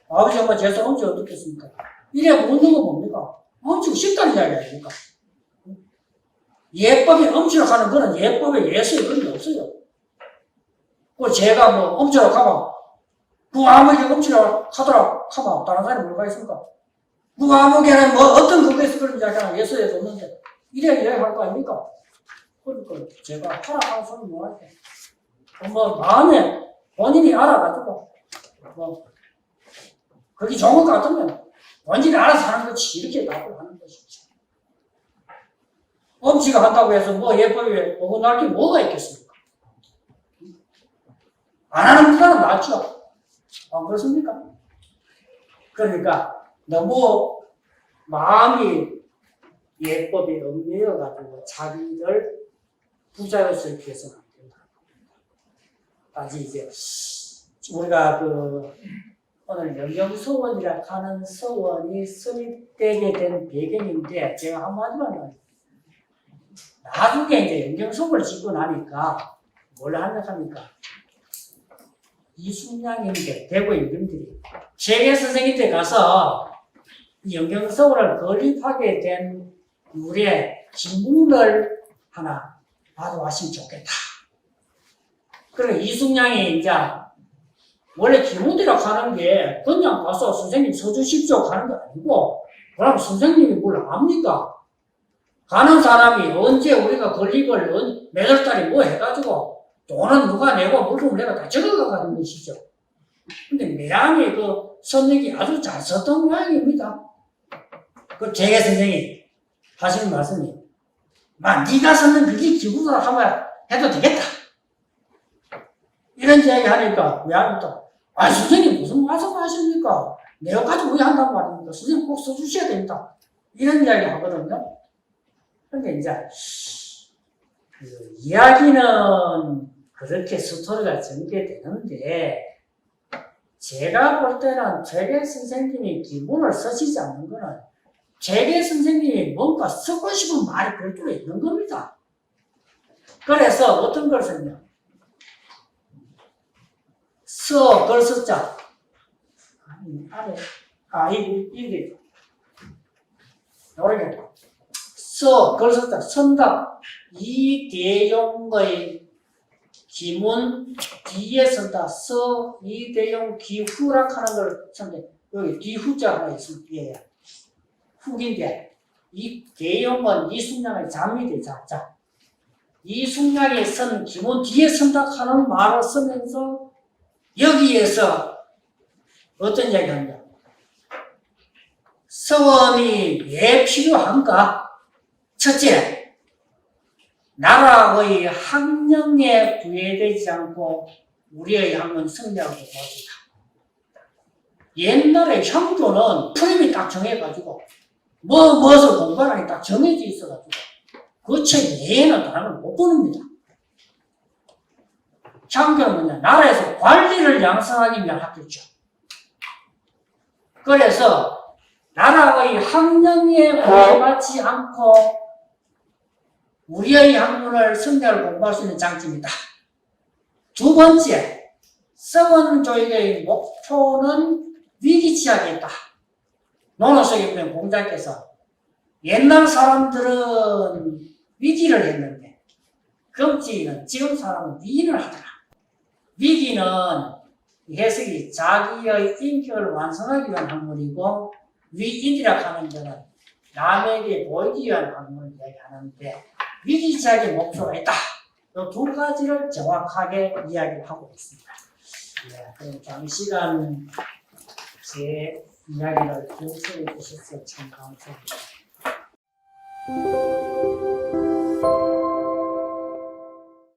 아버지, 엄마 제사 얹으면 어떻겠습니까? 이래 묻는 건 뭡니까? 얹히고 싶다는 이야기 아닙니까? 예법이 얹으러 가는 거는 예법에 예수에 그런 게 없어요. 그 제가 뭐 얹으러 가면, 그 아무리 얹으러 가더라 하면 다른 사람이 뭐가 있습니까? 그 아무개는 뭐 어떤 그거에서 그런 이야기하나 예수에도 없는데, 이래 이야기할 거 아닙니까? 그러니까 제가 하라고 소리 뭐 할게. 뭐 마음에 본인이 알아가지고, 뭐, 그게 좋은 것 같으면 본인이 알아서 하는 거지, 이렇게 답을 하는 것이죠. 엄지가 한다고 해서 뭐 예법에 어긋날 게 뭐가 있겠습니까? 안 하는 것보다는 낫죠. 안 그렇습니까? 그러니까 너무 마음이 예법에 얽매여가지고 자기를 부자로서 위해서는 안 된다. 아직 이제 우리가 오늘 영경서원이라 하는 서원이 설립되게 된 배경인데 제가 한마디만 나중에 이제 영경서원을 짓고 나니까 뭘 하냐니까 이순양인데 대구 임금들이 세계 선생님한테 가서 영경서원을 건립하게 된 우리의 기문을 하나 받아왔으면 좋겠다. 그리고 이순양이 이제 원래 기문이라고 하는 게 그냥 가서 선생님 서주십시오 가는 게 아니고 그럼 선생님이 뭘 압니까? 가는 사람이 언제 우리가 건립을 매달 달에 뭐 해가지고 돈은 누가 내고 물품을 내가 다 적어가는 것이죠. 근데 매양의 그 선생이 아주 잘 썼던 모양입니다. 그 제계 선생이 하시는 말씀이 네가 썼는 그게 기부라 하면 해도 되겠다. 이런 이야기 하니까 매양이 또 선생님 무슨 말씀 하십니까? 내가 가지고 왜 한단 말입니까? 선생님 꼭 써주셔야 됩니다. 이런 이야기 하거든요. 근데 이제 이야기는 그렇게 스토리가 전개되는데 제가 볼 때는 제계 선생님이 기본을 쓰시지 않는 거는 제계 선생님이 뭔가 쓰고 싶은 말이 별도로 있는 겁니다. 그래서 어떤 걸 썼냐? 글 썼자. 이게 모르겠다. 글 썼자. 선답. 이대용의 기문 뒤에 쓴다. 이대용 기후라 하는 걸 썼는데 여기 뒤후자 하나 있습니다. 예. 훅인데 이 계형은 이숙량의 잠입니다. 자, 이숙량이 쓴 기본 뒤에 쓴다 하는 말을 쓰면서 여기에서 어떤 이야기하냐? 서원이 왜 필요한가? 첫째, 나라의 학령에 구애되지 않고 우리의 학문 승리하고 도와주다. 옛날에 형조는 프레임이 딱 정해가지고 무엇을 공부하라니 딱 정해져 있어가지고 그 책 외에는 다른 걸 못 보냅니다. 형조는 뭐냐? 나라에서 관리를 양성하기 위한 학교죠. 그래서 나라의 학령에 구애받지 않고 우리의 학문을 승리를 공부할 수 있는 장점이다. 두 번째, 서원조직의 목표는 위기치하겠다. 논어 속에 보면 공자께서 옛날 사람들은 위기를 했는데 금지는 지금 사람은 위인을 하더라. 위기는 해석이 자기의 인격을 완성하기 위한 학문이고 위인이라 하는 것은 남에게 보이기 위한 학문을 이야기하는데 위기치하기 목표가 있다. 이 두 가지를 정확하게 이야기를 하고 있습니다. 네, 그럼 장시간 제 이야기를 들어주셔서 참 감사합니다.